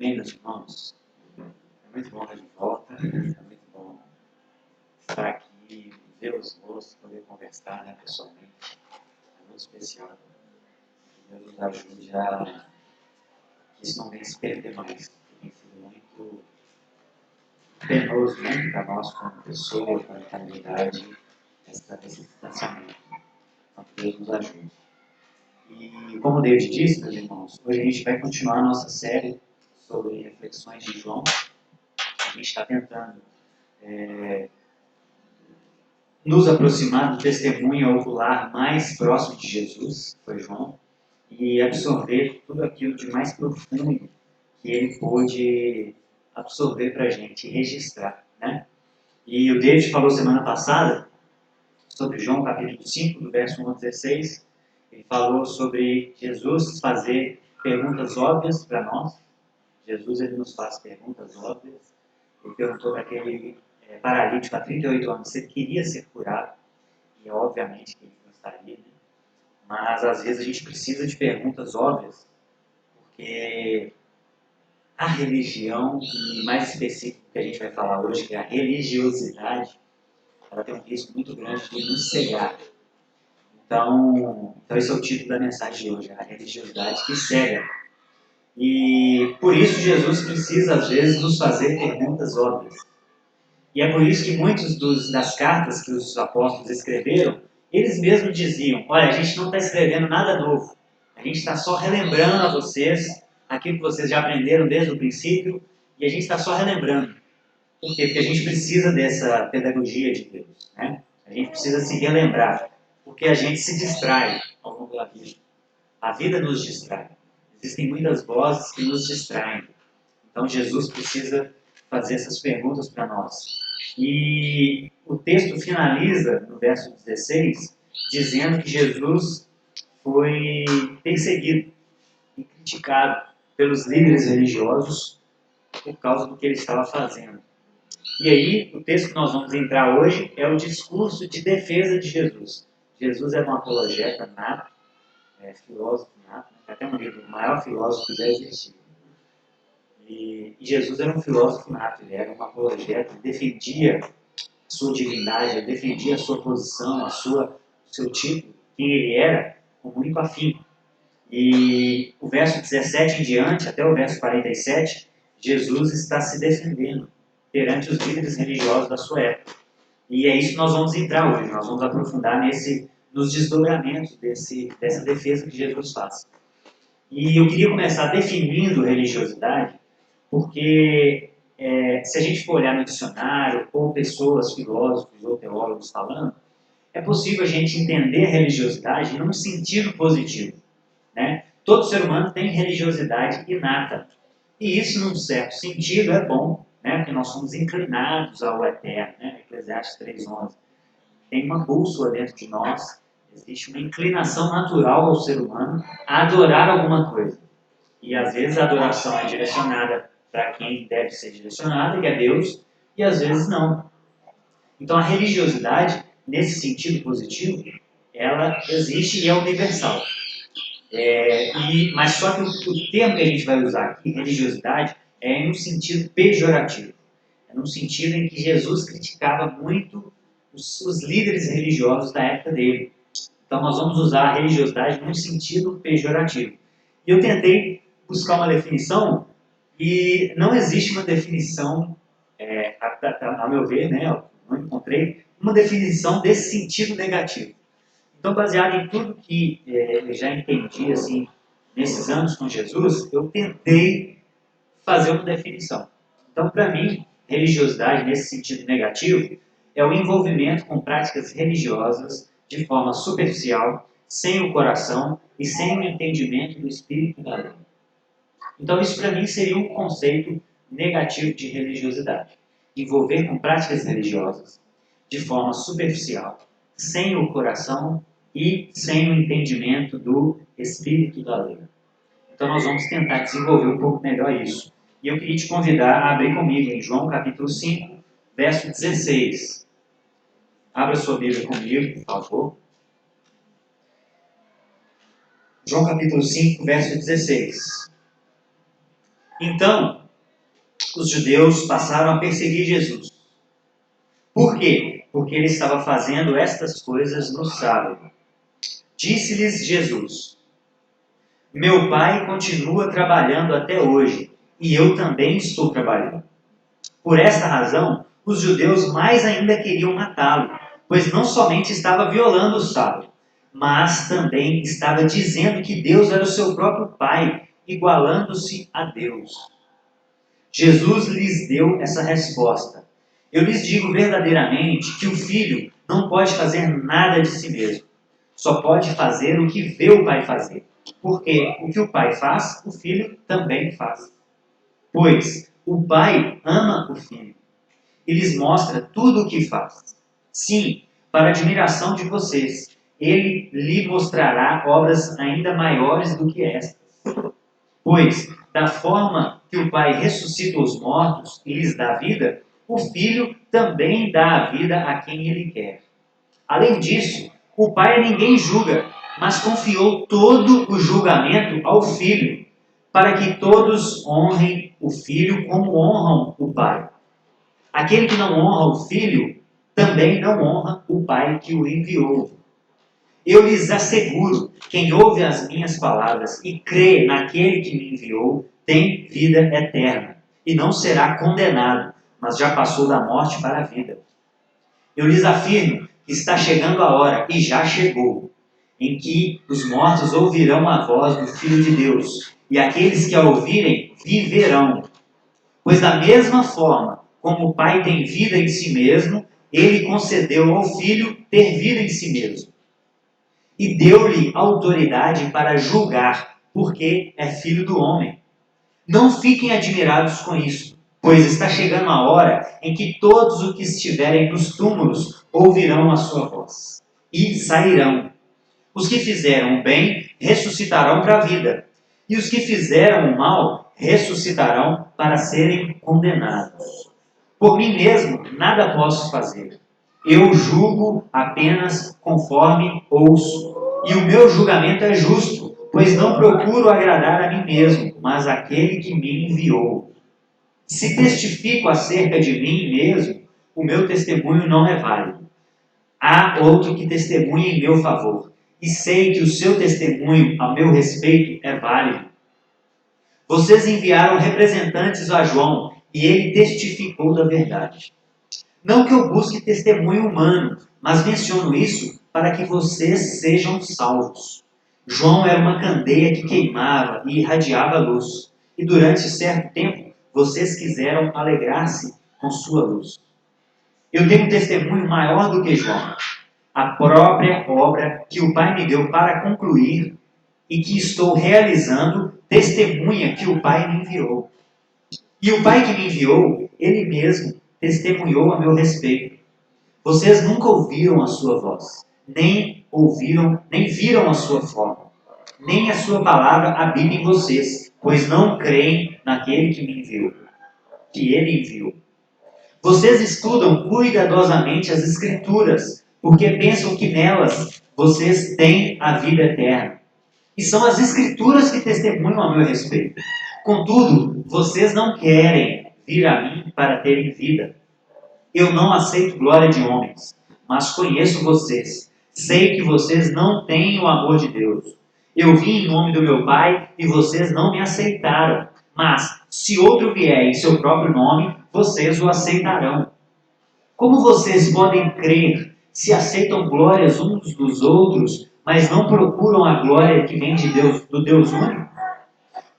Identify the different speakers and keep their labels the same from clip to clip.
Speaker 1: Bem, meus irmãos, é muito bom estar de volta, é muito bom estar aqui, ver os rostos, poder conversar, né, pessoalmente. É muito especial. Que Deus nos ajude a que isso não venha se perder mais. Tem sido muito penoso, né, para nós como pessoa, como comunidade, esse distanciamento. Então, que Deus nos ajude. E como o David disse, meus irmãos, hoje a gente vai continuar a nossa série sobre reflexões de João. A gente está tentando nos aproximar do testemunho ocular mais próximo de Jesus, foi João, e absorver tudo aquilo de mais profundo que ele pôde absorver para a gente e registrar. Né? E o David falou semana passada sobre João capítulo 5, do verso 1 ao 16, ele falou sobre Jesus fazer perguntas óbvias para nós. Jesus ele nos faz perguntas óbvias. Ele perguntou para aquele paralítico há 38 anos se ele queria ser curado. E obviamente que ele gostaria, né? Mas às vezes a gente precisa de perguntas óbvias, porque a religião, e mais específico que a gente vai falar hoje, que é a religiosidade, ela tem um risco muito grande de nos cegar. Então esse é o título da mensagem de hoje, a religiosidade que cega. E por isso Jesus precisa às vezes nos fazer perguntas óbvias. E é por isso que muitas das cartas que os apóstolos escreveram, eles mesmos diziam, olha, a gente não está escrevendo nada novo, a gente está só relembrando a vocês aquilo que vocês já aprenderam desde o princípio, e a gente está só relembrando. Por quê? Porque a gente precisa dessa pedagogia de Deus. Né? A gente precisa se relembrar, porque a gente se distrai ao longo da vida. A vida nos distrai. Existem muitas vozes que nos distraem. Então Jesus precisa fazer essas perguntas para nós. E o texto finaliza no verso 16, dizendo que Jesus foi perseguido e criticado pelos líderes religiosos por causa do que ele estava fazendo. E aí, o texto que nós vamos entrar hoje é o discurso de defesa de Jesus. Jesus era um apologeta nato, filósofo nato, até um livro, o maior filósofo que já existiu. E Jesus era um filósofo nato, ele era um apologeta, ele defendia a sua divindade, ele defendia a sua posição, o seu título, quem ele era, com muito afinco. E o verso 17 em diante, até o verso 47, Jesus está se defendendo perante os líderes religiosos da sua época. E é isso que nós vamos entrar hoje, nós vamos aprofundar nos desdobramentos dessa defesa que Jesus faz. E eu queria começar definindo religiosidade, porque se a gente for olhar no dicionário, ou pessoas, filósofos ou teólogos falando, é possível a gente entender a religiosidade num sentido positivo. Né? Todo ser humano tem religiosidade inata. E isso, num certo sentido, é bom, né? Porque nós somos inclinados ao eterno. Né? Eclesiastes 3:11. Tem uma bússola dentro de nós, existe uma inclinação natural ao ser humano a adorar alguma coisa. E às vezes a adoração é direcionada para quem deve ser direcionada, que é Deus, e às vezes não. Então a religiosidade, nesse sentido positivo, ela existe e é universal. Mas só que o termo que a gente vai usar aqui, religiosidade, é no sentido pejorativo. É no sentido em que Jesus criticava muito os líderes religiosos da época dele. Então nós vamos usar a religiosidade num sentido pejorativo. E eu tentei buscar uma definição e não existe uma definição, a meu ver, né, eu não encontrei uma definição desse sentido negativo. Então, baseado em tudo que eu já entendi assim, nesses anos com Jesus, eu tentei fazer uma definição. Então, para mim, religiosidade, nesse sentido negativo, é o envolvimento com práticas religiosas de forma superficial, sem o coração e sem o entendimento do espírito da lei. Então, isso para mim seria um conceito negativo de religiosidade. Envolver com práticas religiosas de forma superficial, sem o coração e sem o entendimento do espírito da lei. Então, nós vamos tentar desenvolver um pouco melhor isso. E eu queria te convidar a abrir comigo em João capítulo 5, verso 16. Abra sua Bíblia comigo, por favor. João capítulo 5, verso 16. Então, os judeus passaram a perseguir Jesus. Por quê? Porque ele estava fazendo estas coisas no sábado. Disse-lhes Jesus: Meu Pai continua trabalhando até hoje, e eu também estou trabalhando. Por esta razão, os judeus mais ainda queriam matá-lo, pois não somente estava violando o sábado, mas também estava dizendo que Deus era o seu próprio Pai, igualando-se a Deus. Jesus lhes deu essa resposta: Eu lhes digo verdadeiramente que o Filho não pode fazer nada de si mesmo. Só pode fazer o que vê o Pai fazer. Porque o que o Pai faz, o Filho também faz. Pois o Pai ama o Filho e lhes mostra tudo o que faz. Sim, para a admiração de vocês, ele lhe mostrará obras ainda maiores do que estas. Pois, da forma que o Pai ressuscita os mortos e lhes dá vida, o Filho também dá a vida a quem ele quer. Além disso, o Pai a ninguém julga, mas confiou todo o julgamento ao Filho, para que todos honrem o Filho como honram o Pai. Aquele que não honra o Filho, também não honra o Pai que o enviou. Eu lhes asseguro, quem ouve as minhas palavras e crê naquele que me enviou, tem vida eterna, e não será condenado, mas já passou da morte para a vida. Eu lhes afirmo que está chegando a hora, e já chegou, em que os mortos ouvirão a voz do Filho de Deus, e aqueles que a ouvirem viverão. Pois da mesma forma como o Pai tem vida em si mesmo, ele concedeu ao Filho ter vida em si mesmo. E deu-lhe autoridade para julgar, porque é filho do homem. Não fiquem admirados com isso, pois está chegando a hora em que todos os que estiverem nos túmulos ouvirão a sua voz e sairão. Os que fizeram o bem ressuscitarão para a vida, e os que fizeram o mal ressuscitarão para serem condenados. Por mim mesmo nada posso fazer. Eu julgo apenas conforme ouço. E o meu julgamento é justo, pois não procuro agradar a mim mesmo, mas àquele que me enviou. Se testifico acerca de mim mesmo, o meu testemunho não é válido. Há outro que testemunha em meu favor, e sei que o seu testemunho a meu respeito é válido. Vocês enviaram representantes a João, e ele testificou da verdade. Não que eu busque testemunho humano, mas menciono isso para que vocês sejam salvos. João era uma candeia que queimava e irradiava luz, e durante certo tempo vocês quiseram alegrar-se com sua luz. Eu tenho um testemunho maior do que João, a própria obra que o Pai me deu para concluir e que estou realizando, testemunha que o Pai me enviou. E o Pai que me enviou, ele mesmo testemunhou a meu respeito. Vocês nunca ouviram a sua voz, nem viram a sua forma, nem a sua palavra habita em vocês, pois não creem naquele que me enviou, que ele enviou. Vocês estudam cuidadosamente as Escrituras, porque pensam que nelas vocês têm a vida eterna. E são as Escrituras que testemunham a meu respeito. Contudo, vocês não querem vir a mim para terem vida. Eu não aceito glória de homens, mas conheço vocês. Sei que vocês não têm o amor de Deus. Eu vim em nome do meu Pai e vocês não me aceitaram. Mas, se outro vier em seu próprio nome, vocês o aceitarão. Como vocês podem crer se aceitam glórias uns dos outros, mas não procuram a glória que vem de Deus, do Deus único?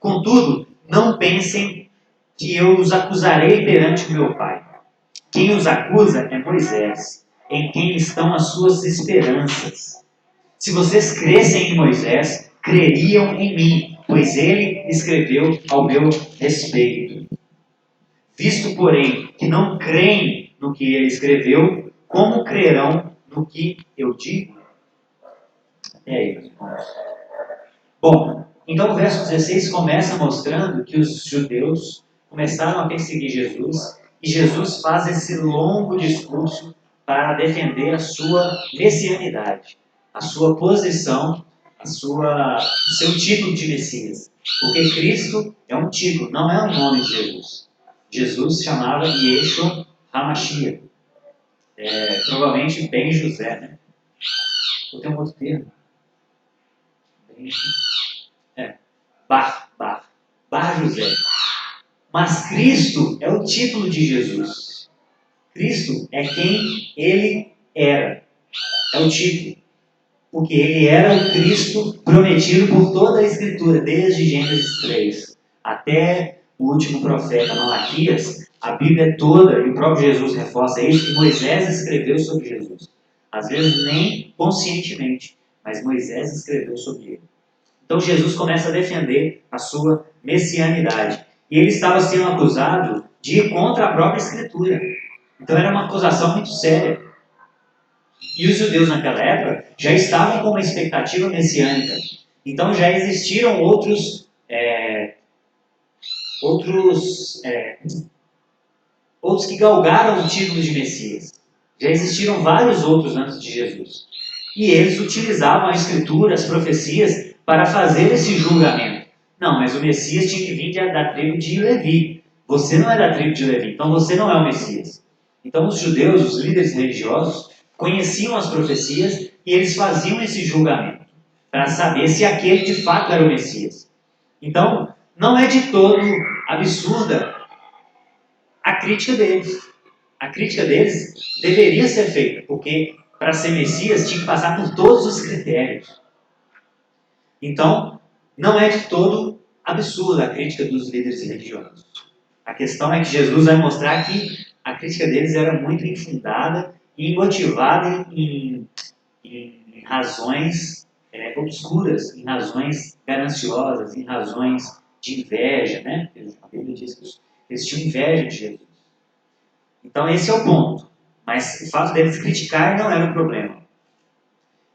Speaker 1: Contudo, não pensem que eu os acusarei perante o meu Pai. Quem os acusa é Moisés, em quem estão as suas esperanças. Se vocês crescem em Moisés, creriam em mim, pois ele escreveu ao meu respeito. Visto, porém, que não creem no que ele escreveu, como crerão no que eu digo? É aí, meus irmãos. Bom, então o verso 16 começa mostrando que os judeus começaram a perseguir Jesus, e Jesus faz esse longo discurso para defender a sua messianidade, a sua posição, seu título de Messias. Porque Cristo É um título, não é o nome de Jesus. Jesus se chamava Yeshua HaMashiach. Provavelmente Ben José, né? Ou tem um outro termo? Ben, Bar José. Mas Cristo é o título de Jesus. Cristo é quem ele era. É o título. Porque ele era o Cristo prometido por toda a Escritura, desde Gênesis 3 até o último profeta Malaquias. A Bíblia toda, e o próprio Jesus reforça isso, que Moisés escreveu sobre Jesus. Às vezes nem conscientemente, mas Moisés escreveu sobre ele. Então Jesus começa a defender a sua messianidade. E ele estava sendo acusado de ir contra a própria Escritura. Então era uma acusação muito séria. E os judeus naquela época já estavam com uma expectativa messiânica. Então já existiram outros que galgaram o título de Messias. Já existiram vários outros antes de Jesus. E eles utilizavam a Escritura, as profecias, para fazer esse julgamento. Não, mas o Messias tinha que vir da tribo de Levi. Você não é da tribo de Levi, então você não é o Messias. Então os judeus, os líderes religiosos, conheciam as profecias e eles faziam esse julgamento para saber se aquele de fato era o Messias. Então, não é de todo absurda a crítica deles. A crítica deles deveria ser feita, porque para ser Messias tinha que passar por todos os critérios. Então, não é de todo absurda a crítica dos líderes religiosos. A questão é que Jesus vai mostrar que a crítica deles era muito infundada e motivada em razões obscuras, em razões gananciosas, em razões de inveja, né? A Bíblia diz que eles tinham inveja de Jesus. Então esse é o ponto. Mas o fato deles criticarem não era o problema.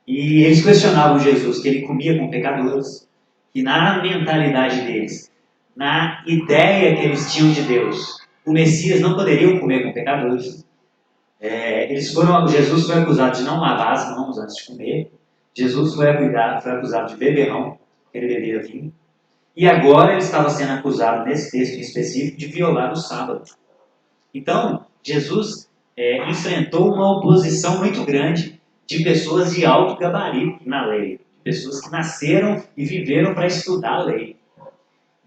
Speaker 1: E eles questionavam Jesus, que ele comia com pecadores, que na mentalidade deles, na ideia que eles tinham de Deus, o Messias não poderia comer com pecadores. Jesus foi acusado de não lavar as mãos antes de comer. Jesus foi acusado de beberrão, porque ele bebia vinho. E agora ele estava sendo acusado, nesse texto em específico, de violar o sábado. Então, Jesus enfrentou uma oposição muito grande de pessoas de alto gabarito na lei, de pessoas que nasceram e viveram para estudar a lei.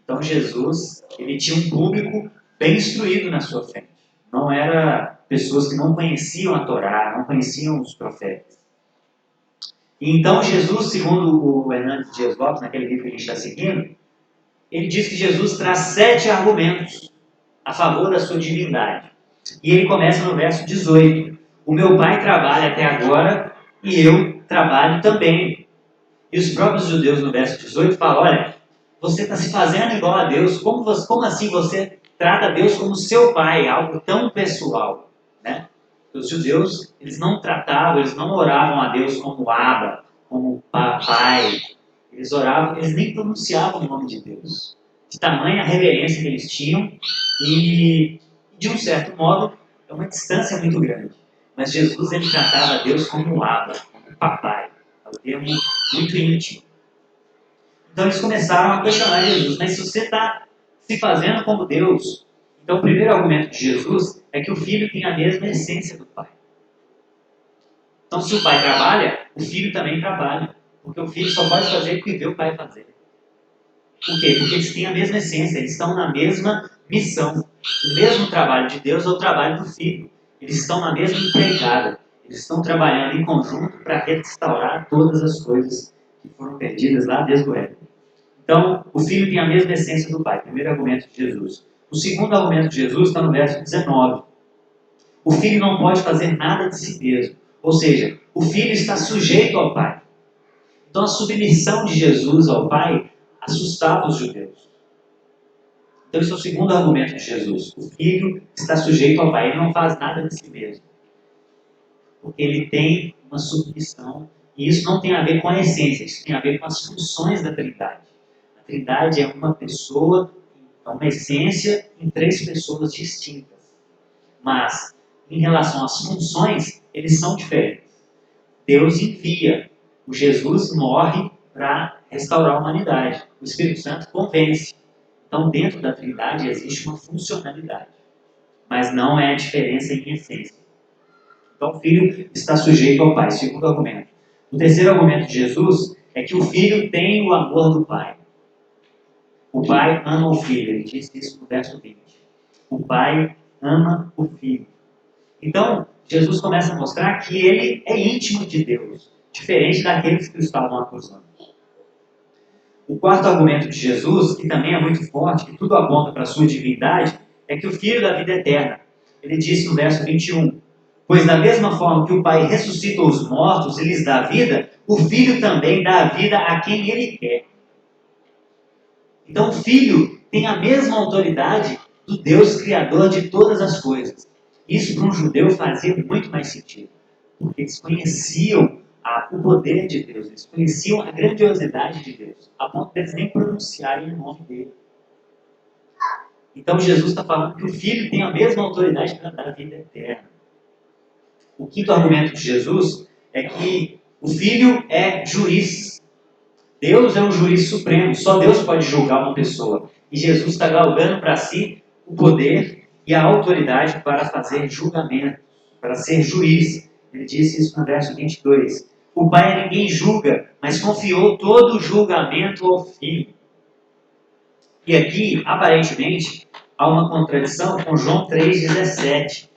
Speaker 1: Então, Jesus ele tinha um público bem instruído na sua frente. Não era pessoas que não conheciam a Torá, não conheciam os profetas. E então, Jesus, segundo o Hernandes Dias Lopes, naquele livro que a gente está seguindo, ele diz que Jesus traz 7 argumentos a favor da sua divindade. E ele começa no verso 18. O meu pai trabalha até agora e eu trabalho também. E os próprios judeus no verso 18 falam, olha, você está se fazendo igual a Deus, como assim você trata Deus como seu pai, algo tão pessoal? Né? Os judeus, eles não tratavam, eles não oravam a Deus como Abba, como papai. Eles oravam, eles nem pronunciavam o nome de Deus. De tamanha reverência que eles tinham e, de um certo modo, é uma distância muito grande. Mas Jesus, ele tratava Deus como Abba, como papai. É um termo muito íntimo. Então eles começaram a questionar Jesus. Mas se você está se fazendo como Deus, então o primeiro argumento de Jesus é que o filho tem a mesma essência do pai. Então se o pai trabalha, o filho também trabalha. Porque o filho só pode fazer o que vê o pai fazer. Por quê? Porque eles têm a mesma essência, eles estão na mesma missão. O mesmo trabalho de Deus é o trabalho do filho. Eles estão na mesma empreitada. Eles estão trabalhando em conjunto para restaurar todas as coisas que foram perdidas lá desde o Éden. Então, o filho tem a mesma essência do pai. Primeiro argumento de Jesus. O segundo argumento de Jesus está no verso 19. O filho não pode fazer nada de si mesmo. Ou seja, o filho está sujeito ao pai. Então, a submissão de Jesus ao pai assustava os judeus. Então, esse é o segundo argumento de Jesus. O filho está sujeito ao pai. Ele não faz nada de si mesmo. Porque ele tem uma submissão. E isso não tem a ver com a essência. Isso tem a ver com as funções da Trindade. A Trindade é uma pessoa, é uma essência em 3 pessoas distintas. Mas, em relação às funções, eles são diferentes. Deus envia. O Jesus morre para restaurar a humanidade. O Espírito Santo convence. Então, dentro da Trindade existe uma funcionalidade, mas não é a diferença em essência. Então, o Filho está sujeito ao Pai, segundo argumento. O terceiro argumento de Jesus é que o Filho tem o amor do Pai. O Pai ama o Filho, ele diz isso no verso 20. O Pai ama o Filho. Então, Jesus começa a mostrar que ele é íntimo de Deus, diferente daqueles que o estavam acusando. O quarto argumento de Jesus, que também é muito forte, que tudo aponta para a sua divindade, é que o Filho da vida eterna. Ele disse no verso 21, pois da mesma forma que o Pai ressuscita os mortos e lhes dá vida, o Filho também dá a vida a quem ele quer. Então o Filho tem a mesma autoridade do Deus Criador de todas as coisas. Isso para um judeu fazia muito mais sentido, porque eles conheciam o poder de Deus, eles conheciam a grandiosidade de Deus, a ponto de eles nem pronunciarem o nome dele. Então Jesus está falando que o Filho tem a mesma autoridade para dar a vida eterna. O quinto argumento de Jesus é que o Filho é juiz. Deus é um juiz supremo, só Deus pode julgar uma pessoa. E Jesus está galgando para si o poder e a autoridade para fazer julgamento, para ser juiz. Ele disse isso no verso 22. O Pai a ninguém julga, mas confiou todo o julgamento ao Filho. E aqui, aparentemente, há uma contradição com João 3,17.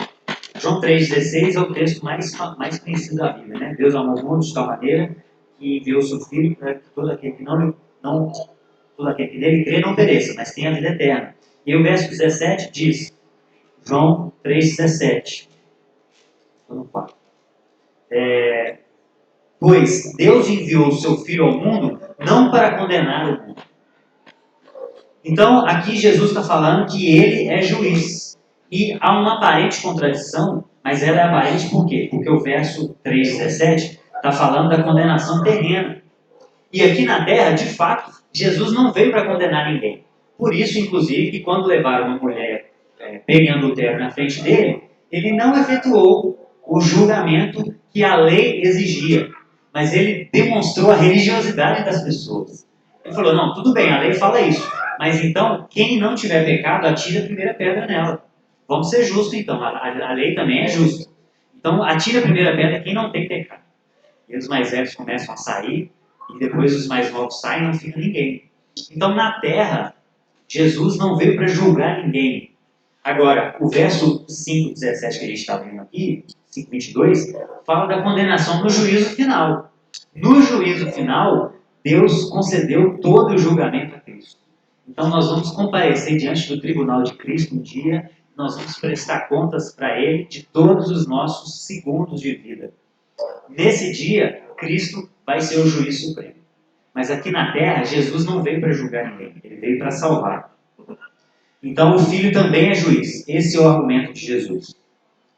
Speaker 1: João 3,16 é o texto mais conhecido da Bíblia, né? Deus amou o mundo de tal maneira que enviou o seu Filho para que todo aquele que todo aquele que nele crê não pereça, mas tenha a vida eterna. E o verso 17 diz, João 3,17. Pois Deus enviou o seu Filho ao mundo não para condenar o mundo. Então, aqui Jesus está falando que ele é juiz. E há uma aparente contradição, mas ela é aparente por quê? Porque o verso 3,17 está falando da condenação terrena. E aqui na terra, de fato, Jesus não veio para condenar ninguém. Por isso, inclusive, que quando levaram uma mulher pegando o terno na frente dele, ele não efetuou o julgamento que a lei exigia, mas ele demonstrou a religiosidade das pessoas. Ele falou, não, tudo bem, a lei fala isso, mas então, quem não tiver pecado, atire a primeira pedra nela. Vamos ser justos, então, a lei também é justa. Então, atire a primeira pedra quem não tem pecado. E os mais velhos começam a sair, e depois os mais novos saem e não fica ninguém. Então, na terra, Jesus não veio para julgar ninguém. Agora, o verso 5,17 que a gente está lendo aqui, 5,22, fala da condenação no juízo final. No juízo final, Deus concedeu todo o julgamento a Cristo. Então, nós vamos comparecer diante do tribunal de Cristo um dia, nós vamos prestar contas para Ele de todos os nossos segundos de vida. Nesse dia, Cristo vai ser o juiz supremo. Mas aqui na terra, Jesus não veio para julgar ninguém, ele veio para salvar. Então o Filho também é juiz. Esse é o argumento de Jesus.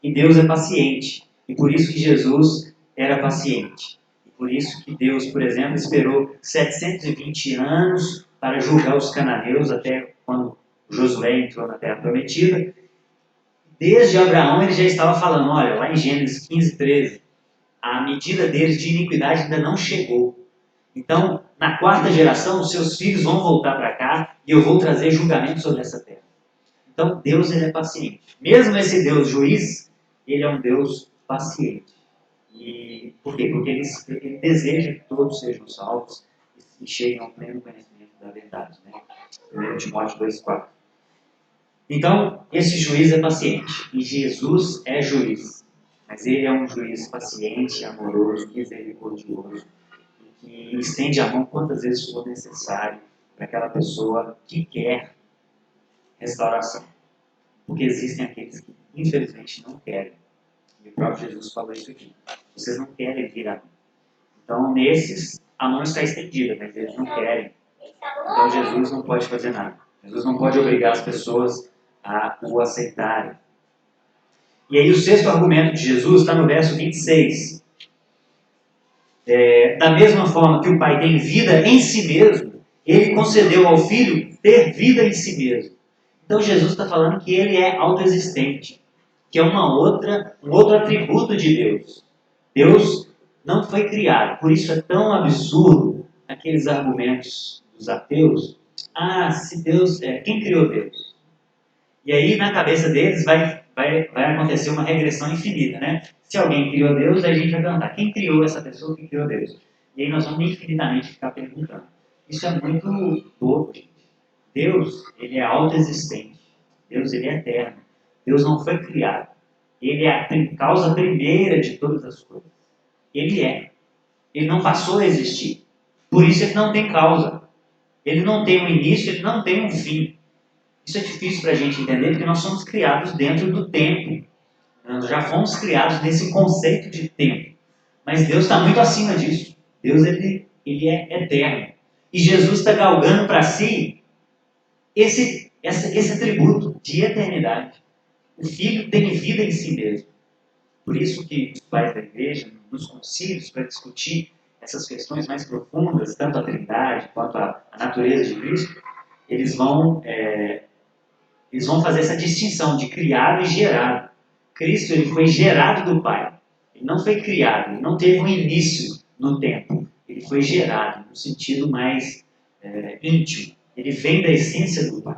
Speaker 1: E Deus é paciente. E por isso que Jesus era paciente. E por isso que Deus, por exemplo, esperou 720 anos para julgar os cananeus, até quando Josué entrou na Terra Prometida. Desde Abraão ele já estava falando, olha, lá em Gênesis 15, 13, a medida deles de iniquidade ainda não chegou. Então, na quarta geração, os seus filhos vão voltar para cá e eu vou trazer julgamento sobre essa terra. Então, Deus ele é paciente. Mesmo esse Deus juiz, ele é um Deus paciente. E por quê? Porque ele deseja que todos sejam salvos e cheguem ao pleno conhecimento da verdade. Né? 1 Timóteo 2,4. Então, esse juiz é paciente. E Jesus é juiz. Mas ele é um juiz paciente, amoroso, misericordioso. Que estende a mão quantas vezes for necessário para aquela pessoa que quer restauração. Porque existem aqueles que, infelizmente, não querem. E o próprio Jesus falou isso aqui. Vocês não querem vir a mim. Então, nesses, a mão está estendida, mas eles não querem. Então, Jesus não pode fazer nada. Jesus não pode obrigar as pessoas a o aceitarem. E aí, o sexto argumento de Jesus está no verso 26. Da mesma forma que o Pai tem vida em si mesmo, ele concedeu ao Filho ter vida em si mesmo. Então Jesus está falando que ele é autoexistente, que é um outro atributo de Deus. Deus não foi criado, por isso é tão absurdo aqueles argumentos dos ateus se Deus, quem criou Deus? E aí, na cabeça deles, vai acontecer uma regressão infinita, né? Se alguém criou Deus, aí a gente vai perguntar, quem criou essa pessoa que criou Deus? E aí nós vamos infinitamente ficar perguntando. Isso é muito louco, gente. Deus, ele é autoexistente. Deus, ele é eterno. Deus não foi criado. Ele é a causa primeira de todas as coisas. Ele é. Ele não passou a existir. Por isso ele não tem causa. Ele não tem um início, ele não tem um fim. Isso é difícil para a gente entender, porque nós somos criados dentro do tempo. Nós já fomos criados nesse conceito de tempo. Mas Deus está muito acima disso. Deus, ele é eterno. E Jesus está galgando para si esse atributo de eternidade. O Filho tem vida em si mesmo. Por isso que os pais da igreja, nos concílios, para discutir essas questões mais profundas, tanto a Trindade quanto a natureza de Cristo, eles vão fazer essa distinção de criado e gerado. Cristo, ele foi gerado do Pai. Ele não foi criado, ele não teve um início no tempo. Ele foi gerado no sentido mais íntimo. Ele vem da essência do Pai.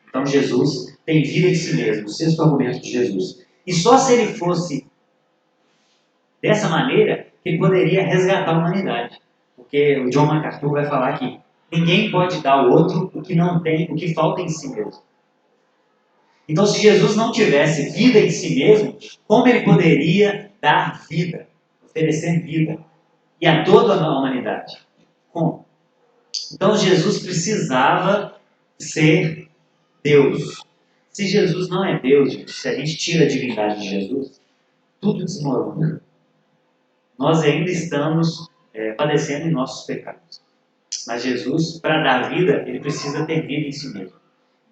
Speaker 1: Então Jesus tem vida em si mesmo, o sexto argumento de Jesus. E só se ele fosse dessa maneira que ele poderia resgatar a humanidade. Porque o John MacArthur vai falar que ninguém pode dar ao outro o que não tem, o que falta em si mesmo. Então, se Jesus não tivesse vida em si mesmo, como ele poderia dar vida, oferecer vida, e a toda a humanidade? Como? Então, Jesus precisava ser Deus. Se Jesus não é Deus, gente, se a gente tira a divindade de Jesus, tudo desmorona. Nós ainda estamos padecendo em nossos pecados. Mas Jesus, para dar vida, ele precisa ter vida em si mesmo.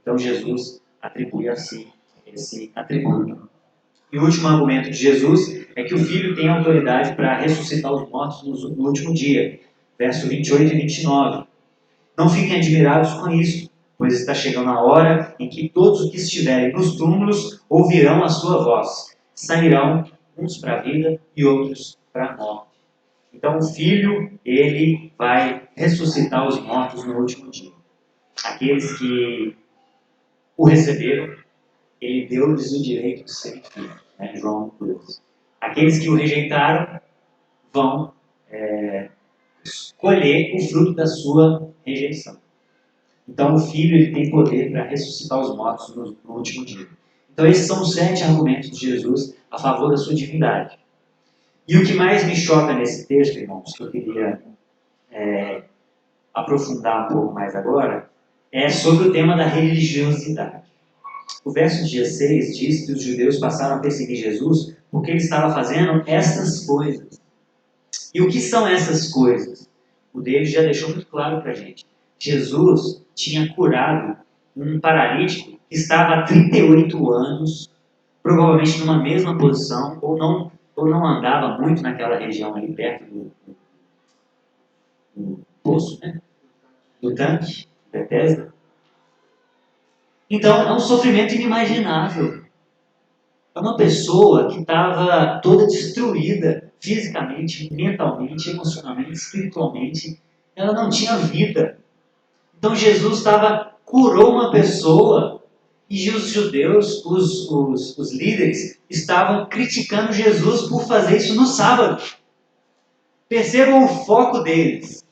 Speaker 1: Então Jesus atribui a si esse atributo. E o último argumento de Jesus é que o Filho tem autoridade para ressuscitar os mortos no último dia. Verso 28 e 29. Não fiquem admirados com isso, pois está chegando a hora em que todos os que estiverem nos túmulos ouvirão a sua voz. Sairão uns para a vida e outros para a morte. Então o Filho, ele vai ressuscitar os mortos no último dia. Aqueles que o receberam, ele deu-lhes o direito de serem filhos. Né? João 2. Aqueles que o rejeitaram vão colher o fruto da sua rejeição. Então o Filho, ele tem poder para ressuscitar os mortos no último dia. Então esses são os 7 argumentos de Jesus a favor da sua divindade. E o que mais me choca nesse texto, irmãos, que eu queria aprofundar um pouco mais agora, é sobre o tema da religiosidade. O verso 16 diz que os judeus passaram a perseguir Jesus porque ele estava fazendo essas coisas. E o que são essas coisas? O David já deixou muito claro para a gente. Jesus tinha curado um paralítico que estava há 38 anos, provavelmente numa mesma posição, ou não andava muito naquela região ali perto do poço, né? Do tanque, Bethesda. Então, é um sofrimento inimaginável. É uma pessoa que estava toda destruída fisicamente, mentalmente, emocionalmente, espiritualmente. Ela não tinha vida. Então Jesus curou uma pessoa e os judeus, os líderes, estavam criticando Jesus por fazer isso no sábado. Percebam o foco deles.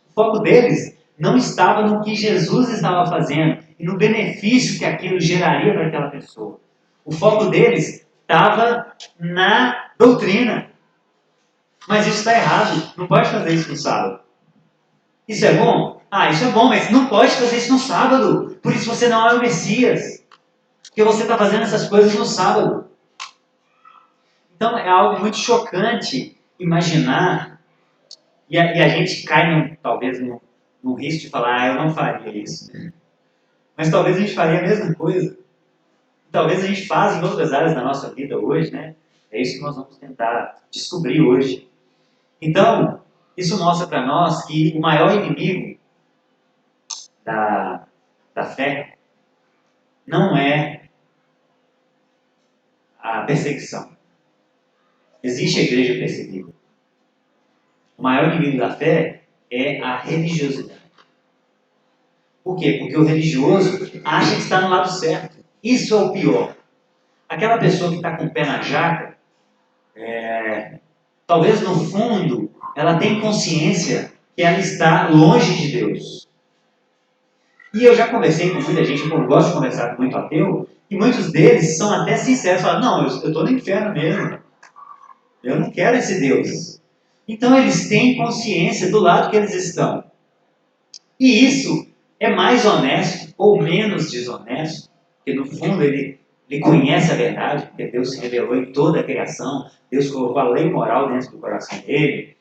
Speaker 1: O foco deles não estava no que Jesus estava fazendo e no benefício que aquilo geraria para aquela pessoa. O foco deles estava na doutrina. Mas isso está errado. Não pode fazer isso no sábado. Isso é bom? Isso é bom, mas não pode fazer isso no sábado. Por isso você não é o Messias. Porque você está fazendo essas coisas no sábado. Então é algo muito chocante imaginar, e a gente cai talvez no risco de falar, eu não faria isso. Mas talvez a gente faria a mesma coisa. Talvez a gente faça em outras áreas da nossa vida hoje, né? É isso que nós vamos tentar descobrir hoje. Então, isso mostra para nós que o maior inimigo da fé não é a perseguição. Existe a igreja perseguida. O maior inimigo da fé é a religiosidade. Por quê? Porque o religioso acha que está no lado certo. Isso é o pior. Aquela pessoa que está com o pé na jaca, talvez no fundo, ela tenha consciência que ela está longe de Deus. E eu já conversei com muita gente, eu gosto de conversar com muito ateu, e muitos deles são até sinceros, falam, não, eu estou no inferno mesmo, eu não quero esse Deus. Então eles têm consciência do lado que eles estão. E isso é mais honesto ou menos desonesto, porque no fundo ele conhece a verdade, porque Deus se revelou em toda a criação, Deus colocou a lei moral dentro do coração dele,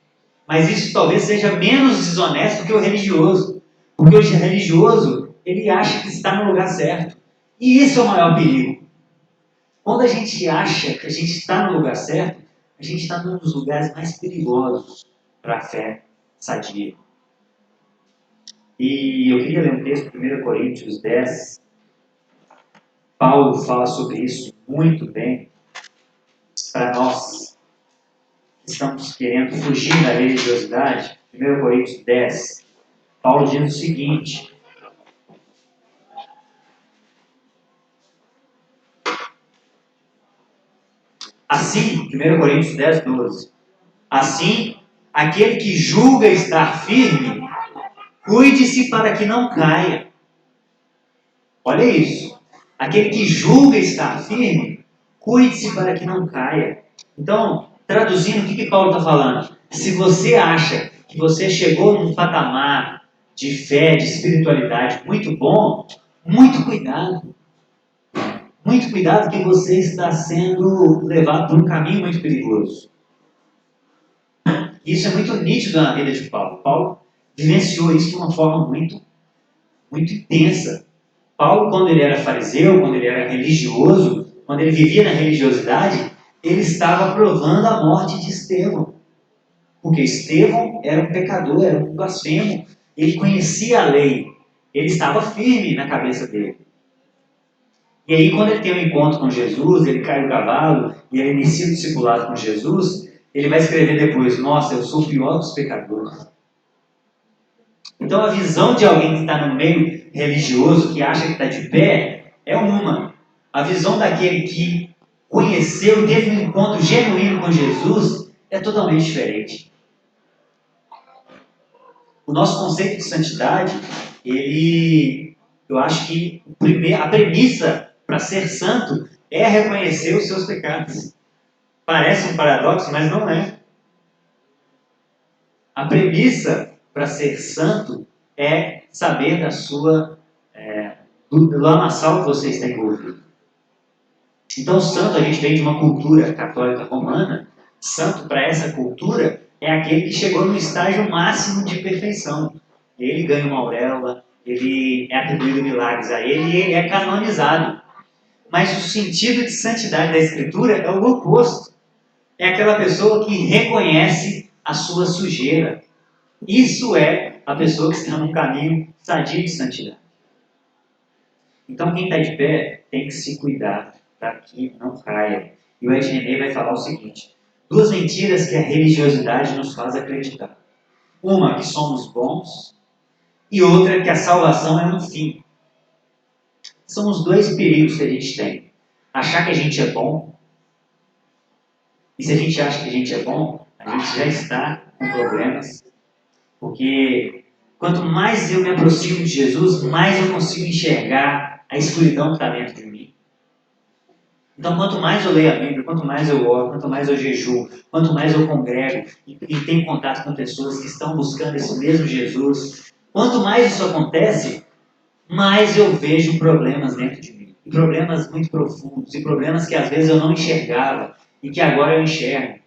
Speaker 1: mas isso talvez seja menos desonesto que o religioso, porque o religioso ele acha que está no lugar certo, e isso é o maior perigo. Quando a gente acha que a gente está no lugar certo, a gente está num dos lugares mais perigosos para a fé sadia. E eu queria ler um texto, 1 Coríntios 10. Paulo fala sobre isso muito bem para nós que estamos querendo fugir da religiosidade. 1 Coríntios 10. Paulo diz o seguinte: assim, 1 Coríntios 10, 12. Assim, aquele que julga estar firme, cuide-se para que não caia. Olha isso. Aquele que julga estar firme, cuide-se para que não caia. Então, traduzindo, o que Paulo está falando? Se você acha que você chegou num patamar de fé, de espiritualidade muito bom, muito cuidado. Muito cuidado que você está sendo levado por um caminho muito perigoso. Isso é muito nítido na vida de Paulo. Paulo vivenciou isso de uma forma muito, muito intensa. Paulo, quando ele era fariseu, quando ele era religioso, quando ele vivia na religiosidade, ele estava provando a morte de Estevão. Porque Estevão era um pecador, era um blasfemo. Ele conhecia a lei. Ele estava firme na cabeça dele. E aí, quando ele tem um encontro com Jesus, ele cai do cavalo e ele inicia o discipulado com Jesus, ele vai escrever depois: nossa, eu sou o pior dos pecadores. Então, a visão de alguém que está no meio religioso, que acha que está de pé, é uma. A visão daquele que conheceu e teve um encontro genuíno com Jesus é totalmente diferente. O nosso conceito de santidade, eu acho que a premissa para ser santo é reconhecer os seus pecados. Parece um paradoxo, mas não é. A premissa para ser santo é saber do lamaçal que você está envolvido. Então, santo, a gente vem de uma cultura católica romana. Santo, para essa cultura, é aquele que chegou no estágio máximo de perfeição. Ele ganha uma auréola, ele é atribuído milagres a ele e ele é canonizado. Mas o sentido de santidade da Escritura é o oposto. É aquela pessoa que reconhece a sua sujeira. Isso é a pessoa que está num caminho sadio de santidade. Então, quem está de pé tem que se cuidar para que não caia. E o Ed René vai falar o seguinte: duas mentiras que a religiosidade nos faz acreditar. Uma, que somos bons, e outra, que a salvação é um fim. São os dois perigos que a gente tem. Achar que a gente é bom, e se a gente acha que a gente é bom, a gente já está com problemas, porque quanto mais eu me aproximo de Jesus, mais eu consigo enxergar a escuridão que está dentro de mim. Então, quanto mais eu leio a Bíblia, quanto mais eu oro, quanto mais eu jejuo, quanto mais eu congrego e tenho contato com pessoas que estão buscando esse mesmo Jesus, quanto mais isso acontece, mais eu vejo problemas dentro de mim. E problemas muito profundos, e problemas que às vezes eu não enxergava e que agora eu enxergo.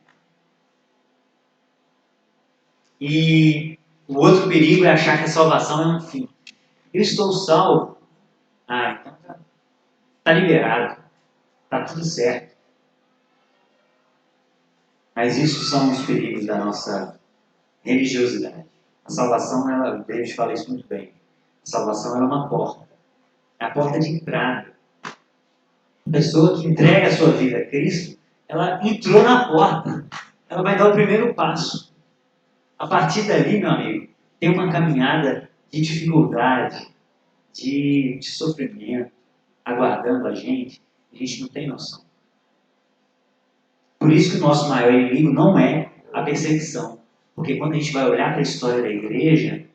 Speaker 1: E o outro perigo é achar que a salvação é um fim. Eu estou salvo. Ah, então tá liberado. Tá tudo certo. Mas isso são os perigos da nossa religiosidade. A salvação, David fala isso muito bem. A salvação é uma porta. É a porta de entrada. A pessoa que entrega a sua vida a Cristo, ela entrou na porta. Ela vai dar o primeiro passo. A partir dali, meu amigo, tem uma caminhada de dificuldade, de sofrimento aguardando a gente não tem noção. Por isso que o nosso maior inimigo não é a perseguição. Porque quando a gente vai olhar para a história da igreja,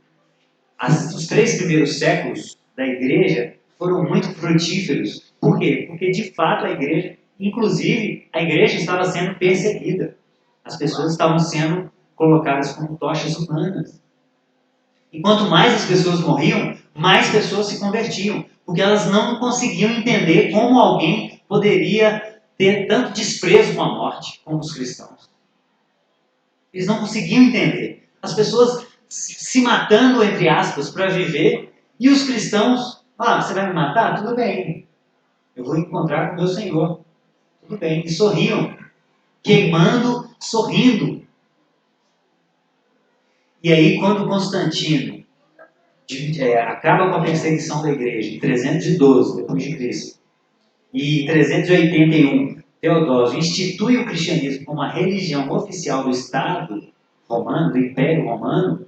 Speaker 1: os 3 primeiros séculos da igreja foram muito frutíferos. Por quê? Porque de fato a igreja, inclusive, a igreja estava sendo perseguida. As pessoas estavam sendo colocadas como tochas humanas. E quanto mais as pessoas morriam, mais pessoas se convertiam. Porque elas não conseguiam entender como alguém poderia ter tanto desprezo com a morte como os cristãos. Eles não conseguiam entender. As pessoas se matando, entre aspas, para viver, e os cristãos, você vai me matar? Tudo bem. Eu vou encontrar com o meu Senhor. Tudo bem. E sorriam, queimando, sorrindo. E aí, quando Constantino acaba com a perseguição da igreja, em 312 depois de Cristo, e em 381, Teodósio institui o cristianismo como a religião oficial do Estado romano, do Império Romano,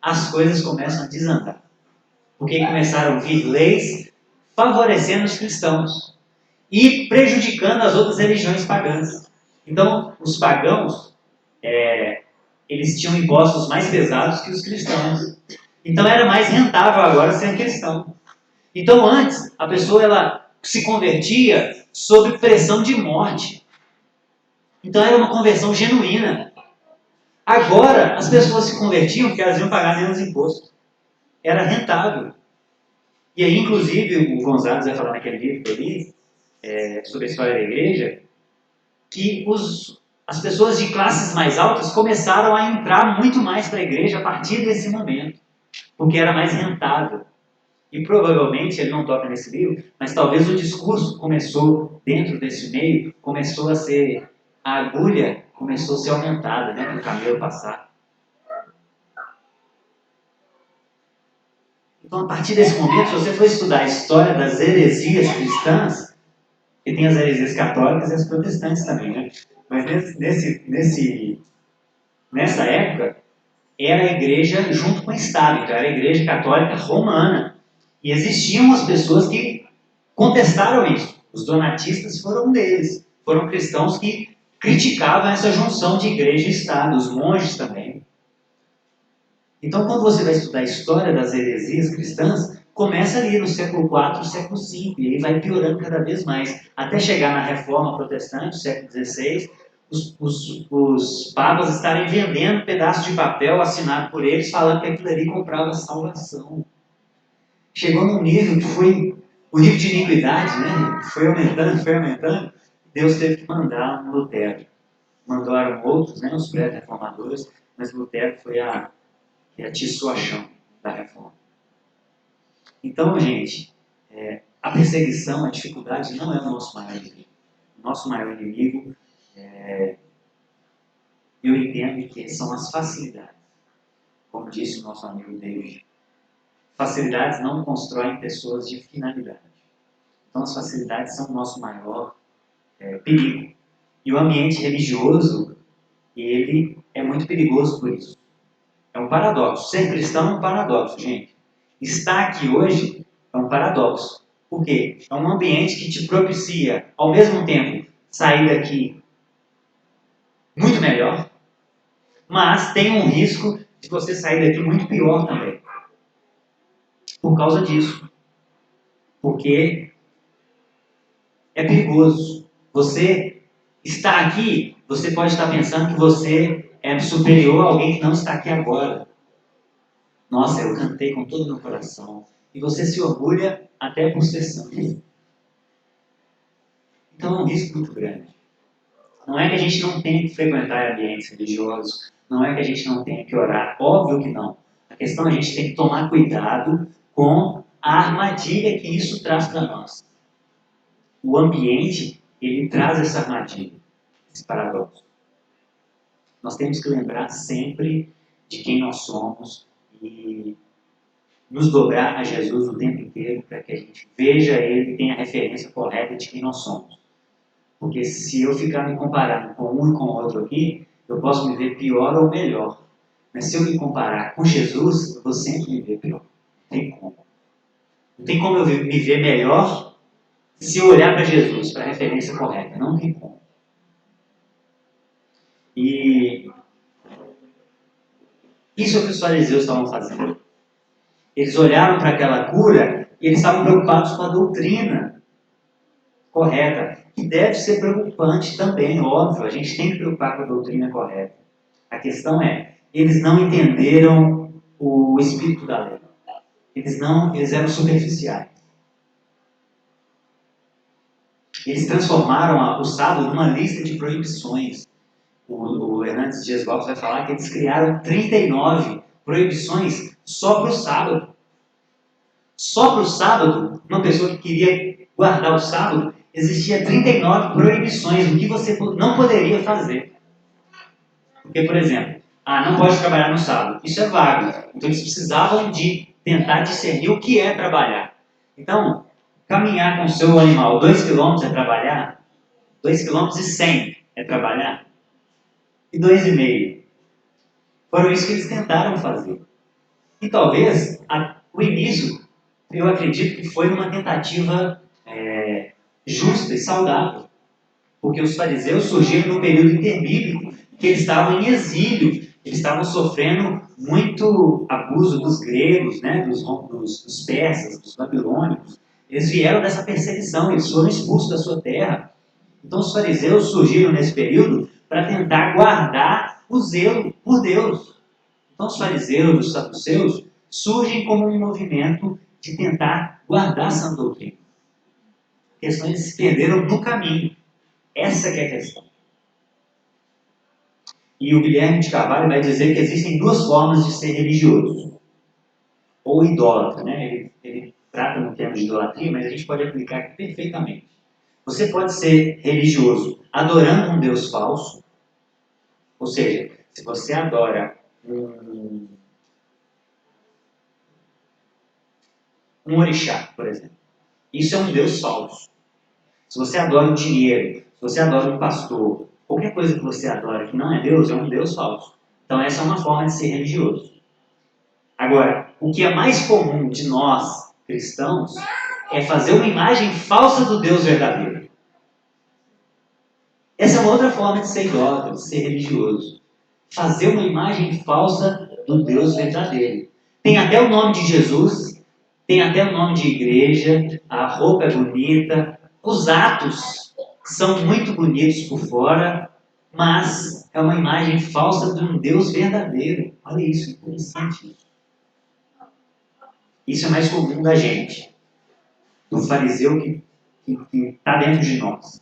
Speaker 1: as coisas começam a desandar. Porque começaram a vir leis favorecendo os cristãos e prejudicando as outras religiões pagãs. Então, os pagãos, eles tinham impostos mais pesados que os cristãos. Então, era mais rentável agora ser cristão. Então, antes, a pessoa ela se convertia sob pressão de morte. Então, era uma conversão genuína. Agora, as pessoas se convertiam porque elas iam pagar menos imposto. Era rentável. E aí, inclusive, o Gonzalo vai falar naquele livro ali, sobre a história da igreja, que as pessoas de classes mais altas começaram a entrar muito mais para a igreja a partir desse momento, porque era mais rentável. E provavelmente, ele não toca nesse livro, mas talvez o discurso começou, dentro desse meio, começou a ser, a agulha começou a ser aumentada, né, para o camelo passar. Então, a partir desse momento, se você for estudar a história das heresias cristãs, e tem as heresias católicas e as protestantes também, né? Mas nessa época, era a igreja junto com o Estado, então era a igreja católica romana. E existiam as pessoas que contestaram isso. Os donatistas foram um deles. Foram cristãos que criticavam essa junção de igreja e Estado, os monges também. Então, quando você vai estudar a história das heresias cristãs, começa ali no século IV, século V, e aí vai piorando cada vez mais, até chegar na Reforma Protestante, século XVI, os papas estarem vendendo pedaços de papel assinado por eles, falando que aquilo ali comprava salvação. Chegou num nível que foi o nível de iniquidade, né? Foi aumentando. Deus teve que mandar um Lutero. Mandaram outros, né? Os pré-reformadores, mas Lutero foi que atiçou a chama da reforma. Então, gente, a perseguição, a dificuldade não é o nosso maior inimigo. O nosso maior inimigo, eu entendo que são as facilidades. Como disse o nosso amigo David, facilidades não constroem pessoas de finalidade. Então, as facilidades são o nosso maior perigo. E o ambiente religioso, ele é muito perigoso por isso. É um paradoxo. Ser cristão é um paradoxo, gente. Estar aqui hoje é um paradoxo. Por quê? É um ambiente que te propicia, ao mesmo tempo, sair daqui muito melhor, mas tem um risco de você sair daqui muito pior também. Por causa disso. Porque é perigoso. Você está aqui, você pode estar pensando que você é superior a alguém que não está aqui agora. Nossa, eu cantei com todo o meu coração. E você se orgulha até por ser santo. Então é um risco muito grande. Não é que a gente não tenha que frequentar ambientes religiosos, não é que a gente não tenha que orar, óbvio que não. A questão é a gente tem que tomar cuidado com a armadilha que isso traz para nós. O ambiente, ele traz essa armadilha, esse paradoxo. Nós temos que lembrar sempre de quem nós somos e nos dobrar a Jesus o tempo inteiro para que a gente veja Ele e tenha a referência correta de quem nós somos. Porque se eu ficar me comparando com um e com o outro aqui, eu posso me ver pior ou melhor. Mas se eu me comparar com Jesus, eu vou sempre me ver pior. Não tem como. Não tem como eu me ver melhor se eu olhar para Jesus, para a referência correta. Não tem como. E isso é o que os fariseus estavam fazendo. Eles olharam para aquela cura e eles estavam preocupados com a doutrina correta, que deve ser preocupante também, óbvio. A gente tem que preocupar com a doutrina correta. A questão é, eles não entenderam o espírito da lei. Eles eram superficiais. Eles transformaram o sábado numa lista de proibições. O Hernandes Dias Lopes vai falar que eles criaram 39 proibições só para o sábado. Só para o sábado, uma pessoa que queria guardar o sábado, existia 39 proibições, o que você não poderia fazer. Porque, por exemplo, não pode trabalhar no sábado. Isso é vago. Então eles precisavam de tentar discernir o que é trabalhar. Então, caminhar com o seu animal 2 km é trabalhar? 2,1 km é trabalhar? E 2,5 km? Foram isso que eles tentaram fazer. E talvez o início, eu acredito que foi uma tentativa justa e saudável. Porque os fariseus surgiram no período interbíblico, que eles estavam em exílio, eles estavam sofrendo muito abuso dos gregos, né, dos persas, dos babilônicos. Eles vieram dessa perseguição, eles foram expulsos da sua terra. Então os fariseus surgiram nesse período para tentar guardar o zelo por Deus. Então os fariseus, os saduceus, surgem como um movimento de tentar guardar a sã doutrina. A questão é que eles se perderam no caminho. Essa que é a questão. E o Guilherme de Carvalho vai dizer que existem duas formas de ser religioso. Ou idólatra, né? Ele trata no termo de idolatria, mas a gente pode aplicar aqui perfeitamente. Você pode ser religioso adorando um Deus falso, ou seja, se você adora um orixá, por exemplo, isso é um Deus falso. Se você adora um dinheiro, se você adora um pastor, qualquer coisa que você adora que não é Deus, é um Deus falso. Então essa é uma forma de ser religioso. Agora, o que é mais comum de nós, cristãos, é fazer uma imagem falsa do Deus verdadeiro. Essa é uma outra forma de ser idólatra, de ser religioso. Fazer uma imagem falsa do Deus verdadeiro. Tem até o nome de Jesus, tem até o nome de igreja, a roupa é bonita, os atos são muito bonitos por fora, mas é uma imagem falsa de um Deus verdadeiro. Olha isso, interessante. Isso é mais comum da gente, do fariseu que está dentro de nós.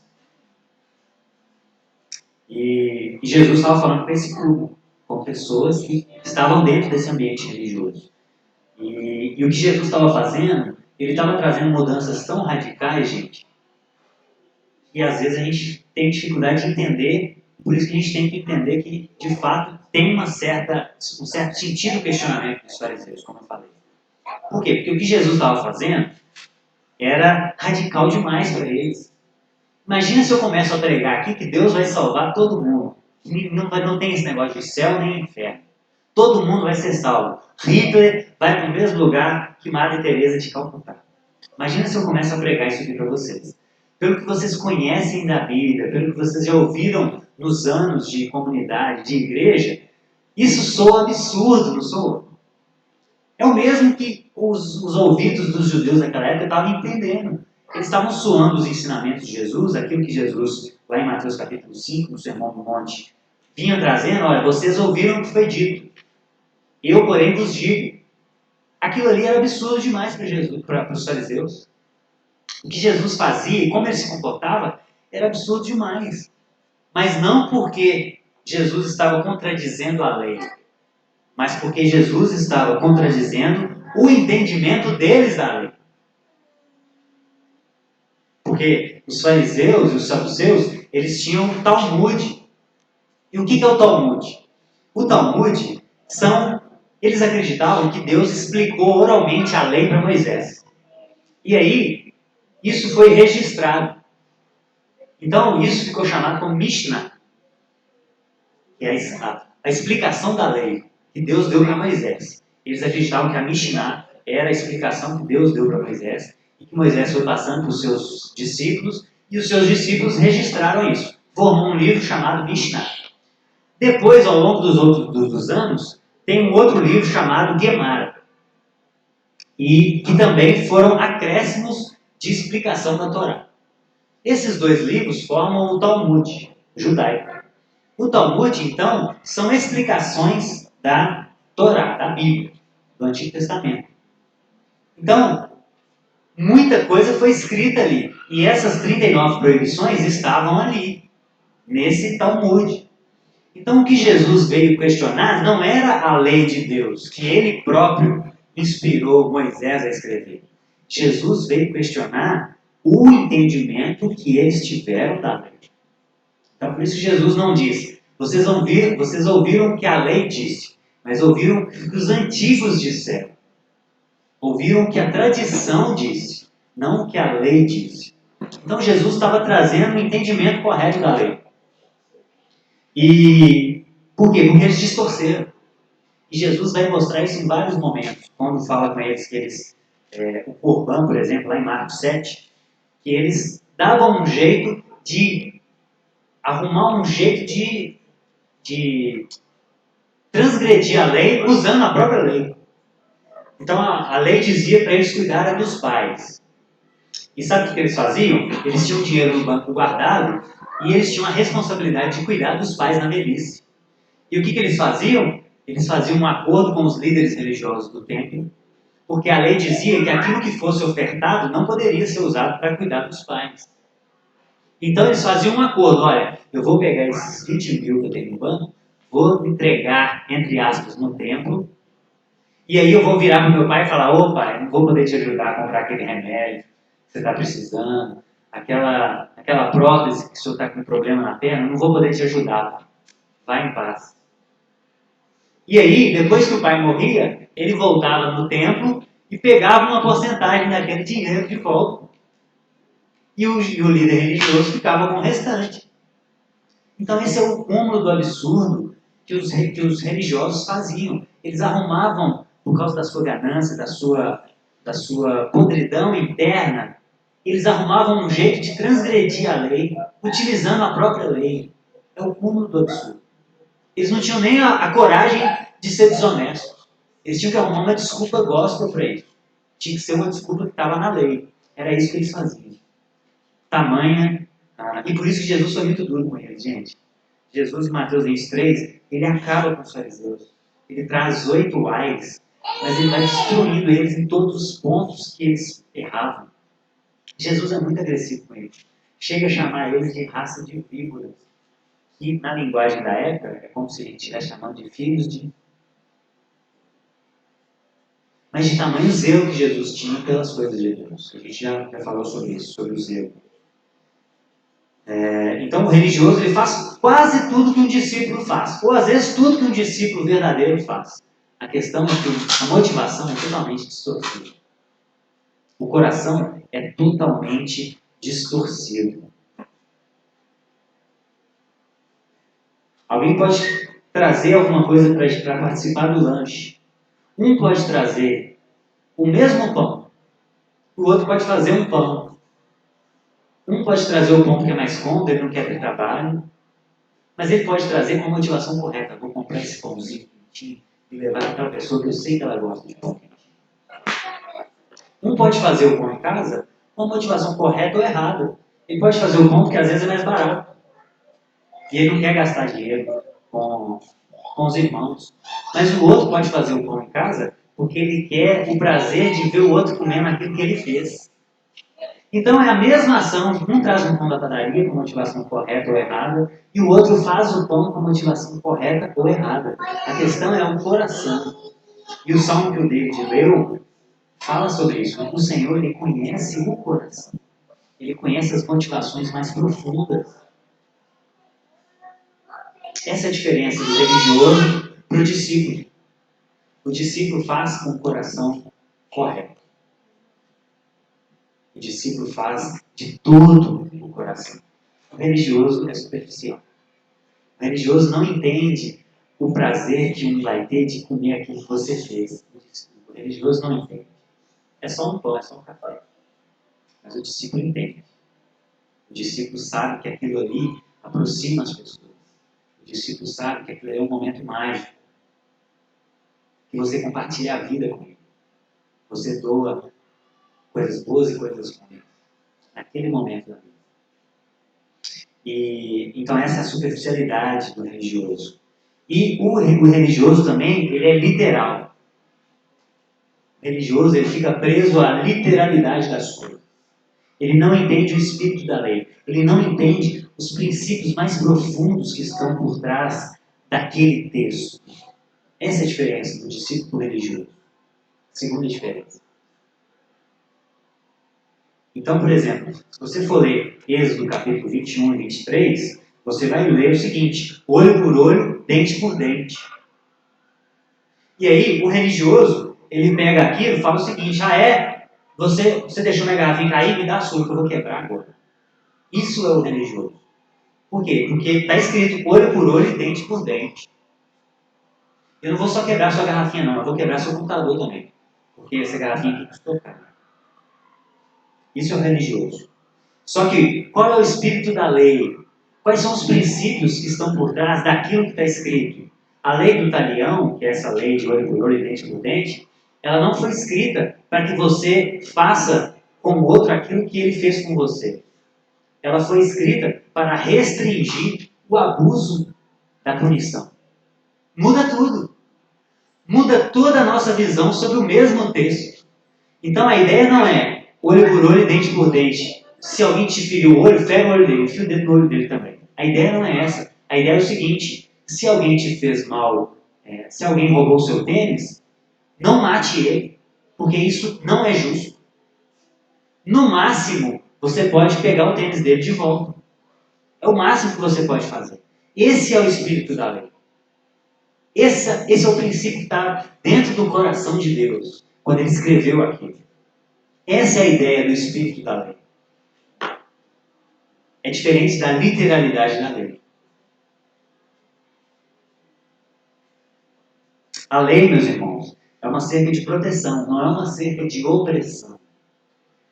Speaker 1: E Jesus estava falando para esse grupo, com pessoas que estavam dentro desse ambiente religioso. E o que Jesus estava fazendo, ele estava trazendo mudanças tão radicais, gente, que às vezes a gente tem dificuldade de entender, por isso que a gente tem que entender que, de fato, tem um certo sentido o questionamento dos fariseus, como eu falei. Por quê? Porque o que Jesus estava fazendo era radical demais para eles. Imagina se eu começo a pregar aqui que Deus vai salvar todo mundo. Não tem esse negócio de céu nem inferno. Todo mundo vai ser salvo. Hitler vai para o mesmo lugar que Madre Teresa de Calcutá. Imagina se eu começo a pregar isso aqui para vocês. Pelo que vocês conhecem da Bíblia, pelo que vocês já ouviram nos anos de comunidade, de igreja, isso soa absurdo, não soa? É o mesmo que os ouvidos dos judeus daquela época estavam entendendo. Eles estavam suando os ensinamentos de Jesus, aquilo que Jesus, lá em Mateus capítulo 5, no Sermão do Monte, vinha trazendo. Olha, vocês ouviram o que foi dito. Eu, porém, vos digo. Aquilo ali era absurdo demais para Jesus, para os fariseus. O que Jesus fazia e como ele se comportava era absurdo demais. Mas não porque Jesus estava contradizendo a lei, mas porque Jesus estava contradizendo o entendimento deles da lei. Porque os fariseus e os saduceus, eles tinham o Talmud. E o que é o Talmud? O Talmud eles acreditavam que Deus explicou oralmente a lei para Moisés. E aí, isso foi registrado. Então, isso ficou chamado como Mishnah, que é a explicação da lei que Deus deu para Moisés. Eles acreditavam que a Mishnah era a explicação que Deus deu para Moisés, e que Moisés foi passando para os seus discípulos, e os seus discípulos registraram isso. Formou um livro chamado Mishnah. Depois, ao longo dos anos, tem um outro livro chamado Gemara, e que também foram acréscimos de explicação da Torá. Esses dois livros formam o Talmud judaico. O Talmud, então, são explicações da Torá, da Bíblia, do Antigo Testamento. Então, muita coisa foi escrita ali. E essas 39 proibições estavam ali, nesse Talmud. Então, o que Jesus veio questionar não era a lei de Deus, que ele próprio inspirou Moisés a escrever. Jesus veio questionar o entendimento que eles tiveram da lei. Então, por isso Jesus não diz, vocês ouviram o que a lei disse, mas ouviram o que os antigos disseram. Ouviram o que a tradição disse, não o que a lei disse. Então, Jesus estava trazendo o entendimento correto da lei. E por quê? Porque eles distorceram. E Jesus vai mostrar isso em vários momentos. Quando fala com eles que eles, o Corban, por exemplo, lá em Marcos 7, que eles davam um jeito de arrumar um jeito de transgredir a lei usando a própria lei. Então a lei dizia para eles cuidarem dos pais. E sabe o que eles faziam? Eles tinham dinheiro no banco guardado e eles tinham a responsabilidade de cuidar dos pais na velhice. E o que eles faziam? Eles faziam um acordo com os líderes religiosos do templo, porque a lei dizia que aquilo que fosse ofertado não poderia ser usado para cuidar dos pais. Então eles faziam um acordo, olha, eu vou pegar esses 20 mil que eu tenho no banco, vou entregar, entre aspas, no templo, e aí eu vou virar para o meu pai e falar, ô pai, não vou poder te ajudar a comprar aquele remédio que você está precisando, aquela prótese que o senhor está com problema na perna, não vou poder te ajudar, vai em paz. E aí, depois que o pai morria, ele voltava no templo e pegava uma porcentagem daquele dinheiro de volta. E o líder religioso ficava com o restante. Então esse é o cúmulo do absurdo que os religiosos faziam. Eles arrumavam, por causa da sua ganância, da sua podridão interna, eles arrumavam um jeito de transgredir a lei, utilizando a própria lei. É o cúmulo do absurdo. Eles não tinham nem a coragem de ser desonestos. Eles tinham que arrumar uma desculpa gospel para isso. Tinha que ser uma desculpa que estava na lei. Era isso que eles faziam. Tamanha. E por isso que Jesus foi muito duro com eles, gente. Jesus, em Mateus 23, ele acaba com os fariseus. Ele traz 8 ais, mas ele vai destruindo eles em todos os pontos que eles erravam. Jesus é muito agressivo com eles. Chega a chamar eles de raça de víboras. Que na linguagem da época é como se a gente estivesse chamando de filhos de... Mas de tamanho zelo que Jesus tinha pelas coisas de Deus. A gente já falou sobre isso, sobre o zelo. Então o religioso ele faz quase tudo que um discípulo faz. Ou às vezes tudo que um discípulo verdadeiro faz. A questão é que a motivação é totalmente distorcida. O coração é totalmente distorcido. Alguém pode trazer alguma coisa para participar do lanche. Um pode trazer o mesmo pão. O outro pode trazer um pão. Um pode trazer o pão porque é mais cômodo, ele não quer ter trabalho. Mas ele pode trazer com a motivação correta. Vou comprar esse pãozinho quentinho e levar para aquela pessoa que eu sei que ela gosta de pão quentinho. Um pode fazer o pão em casa com a motivação correta ou errada. Ele pode fazer o pão porque às vezes é mais barato. E ele não quer gastar dinheiro com os irmãos. Mas o outro pode fazer o pão em casa porque ele quer o prazer de ver o outro comendo aquilo que ele fez. Então é a mesma ação, um traz um pão da padaria com motivação correta ou errada, e o outro faz o pão com motivação correta ou errada. A questão é o coração. E o salmo que o David leu fala sobre isso. O Senhor, ele conhece o coração. Ele conhece as motivações mais profundas. Essa é a diferença do religioso para o discípulo. O discípulo faz com o coração correto. O discípulo faz de todo o coração. O religioso é superficial. O religioso não entende o prazer que um vai ter de comer aquilo que você fez. O religioso não entende. é só um pão, é só um café. Mas o discípulo entende. O discípulo sabe que aquilo ali aproxima as pessoas. O discípulo sabe que aquilo ali é um momento mágico. Que você compartilha a vida com ele. Você doa coisas boas e coisas ruins. Naquele momento da vida. E, então essa é a superficialidade do religioso. E o religioso também, ele é literal. O religioso, ele fica preso à literalidade das coisas. Ele não entende o espírito da lei. Ele não entende os princípios mais profundos que estão por trás daquele texto. Essa é a diferença do discípulo religioso. Segunda diferença. Então, por exemplo, se você for ler Êxodo capítulo 21 e 23, você vai ler o seguinte: olho por olho, dente por dente. E aí, o religioso, ele pega aquilo e fala o seguinte: você deixou minha garrafinha cair, me dá a sua, que eu vou quebrar agora. Isso é o religioso. Por quê? Porque está escrito olho por olho e dente por dente. Eu não vou só quebrar sua garrafinha, não, eu vou quebrar seu computador também. Porque essa garrafinha aqui custou caro. Isso é o religioso. Só que, qual é o espírito da lei? Quais são os princípios que estão por trás daquilo que está escrito? A lei do talião, que é essa lei de olho por olho e dente por dente, ela não foi escrita para que você faça com o outro aquilo que ele fez com você. Ela foi escrita para restringir o abuso da punição. Muda tudo. Muda toda a nossa visão sobre o mesmo texto. Então a ideia não é olho por olho e dente por dente. Se alguém te feriu o olho, fere o olho dele, fia o dedo no olho dele também. A ideia não é essa. A ideia é o seguinte: se alguém te fez mal, se alguém roubou o seu tênis, não mate ele, porque isso não é justo. No máximo, você pode pegar o tênis dele de volta. É o máximo que você pode fazer. Esse é o espírito da lei. Esse é o princípio que está dentro do coração de Deus, quando ele escreveu aquilo. Essa é a ideia do espírito da lei. É diferente da literalidade da lei. A lei, meus irmãos, é uma cerca de proteção, não é uma cerca de opressão.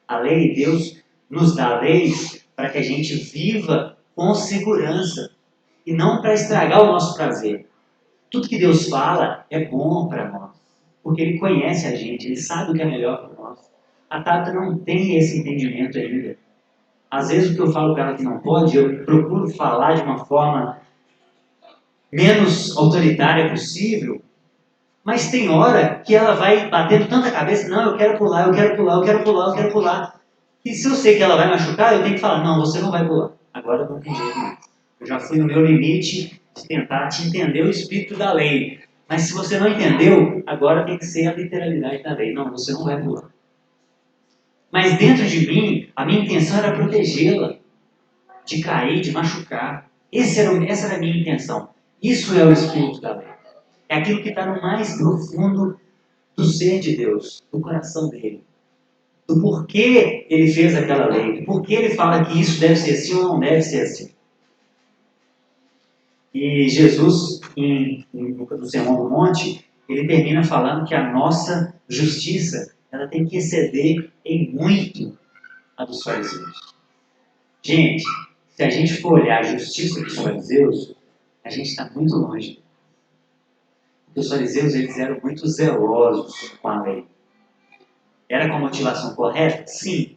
Speaker 1: A lei, Deus nos dá leis para que a gente viva com segurança e não para estragar o nosso prazer. Tudo que Deus fala é bom para nós, porque Ele conhece a gente, Ele sabe o que é melhor para nós. A Tata não tem esse entendimento ainda. Às vezes o que eu falo para ela que não pode, eu procuro falar de uma forma menos autoritária possível, mas tem hora que ela vai batendo tanta cabeça: não, eu quero pular, eu quero pular, eu quero pular, eu quero pular. E se eu sei que ela vai machucar, eu tenho que falar: não, você não vai pular. Agora não tem jeito mais. Eu já fui no meu limite de tentar te entender o espírito da lei. Mas se você não entendeu, agora tem que ser a literalidade da lei. Não, você não vai pular. Mas dentro de mim, a minha intenção era protegê-la de cair, de machucar. Essa era a minha intenção. Isso é o espírito da lei. É aquilo que está no mais profundo do ser de Deus, do coração dele. Do porquê ele fez aquela lei, do porquê ele fala que isso deve ser assim ou não deve ser assim. E Jesus, no Sermão do Monte, ele termina falando que a nossa justiça ela tem que exceder em muito a dos fariseus. Gente, se a gente for olhar a justiça dos fariseus, a gente está muito longe. Porque os fariseus eles eram muito zelosos com a lei. Era com a motivação correta? Sim.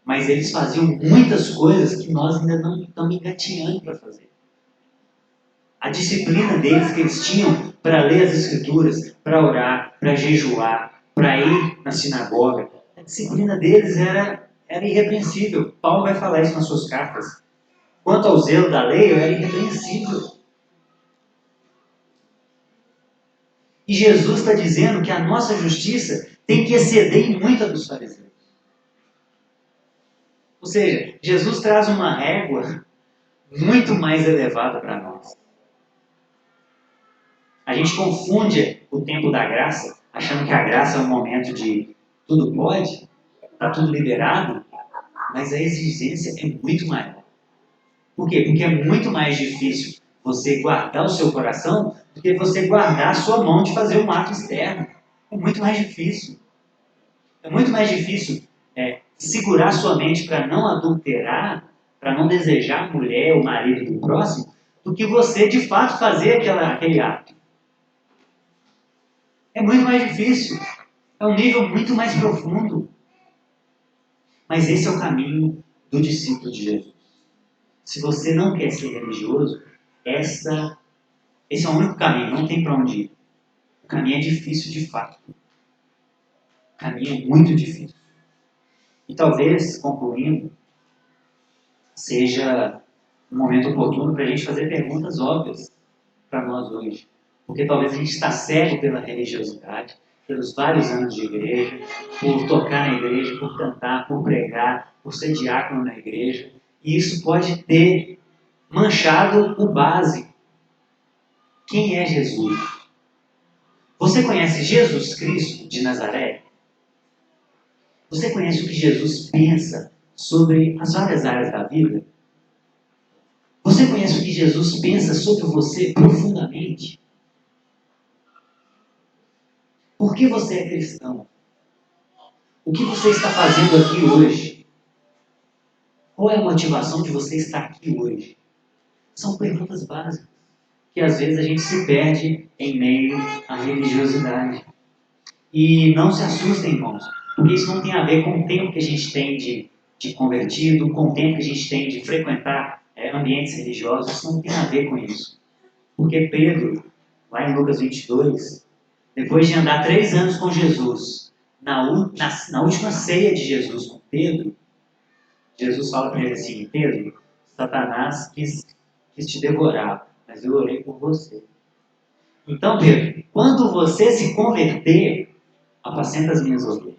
Speaker 1: Mas eles faziam muitas coisas que nós ainda não estamos engatinhando para fazer. A disciplina deles que eles tinham para ler as escrituras, para orar, para jejuar, para ir na sinagoga, a disciplina deles era irrepreensível. Paulo vai falar isso nas suas cartas. Quanto ao zelo da lei, eu era irrepreensível. E Jesus está dizendo que a nossa justiça tem que exceder em muito a dos fariseus. Ou seja, Jesus traz uma régua muito mais elevada para nós. A gente confunde o tempo da graça, achando que a graça é um momento de tudo pode, está tudo liberado, mas a exigência é muito maior. Por quê? Porque é muito mais difícil você guardar o seu coração do que você guardar a sua mão de fazer um ato externo. É muito mais difícil. É muito mais difícil segurar sua mente para não adulterar, para não desejar a mulher ou o marido do próximo, do que você de fato fazer aquele ato. É muito mais difícil. É um nível muito mais profundo. Mas esse é o caminho do discípulo de Jesus. Se você não quer ser religioso, esse é o único caminho, não tem para onde ir. O caminho é difícil de fato. O caminho é muito difícil. E talvez, concluindo, seja um momento oportuno para a gente fazer perguntas óbvias para nós hoje. Porque talvez a gente está cego pela religiosidade, pelos vários anos de igreja, por tocar na igreja, por cantar, por pregar, por ser diácono na igreja. E isso pode ter manchado o básico. Quem é Jesus? Você conhece Jesus Cristo de Nazaré? Você conhece o que Jesus pensa sobre as várias áreas da vida? Você conhece o que Jesus pensa sobre você profundamente? Por que você é cristão? O que você está fazendo aqui hoje? Qual é a motivação de você estar aqui hoje? São perguntas básicas que às vezes a gente se perde em meio à religiosidade. E não se assustem, irmãos, porque isso não tem a ver com o tempo que a gente tem de convertido, com o tempo que a gente tem de frequentar ambientes religiosos. Isso não tem a ver com isso. Porque Pedro, lá em Lucas 22, depois de andar 3 anos com Jesus, na última ceia de Jesus com Pedro, Jesus fala para ele assim: Pedro, Satanás quis te devorar, mas eu orei por você. Então, Pedro, quando você se converter, apacenta as minhas ovelhas.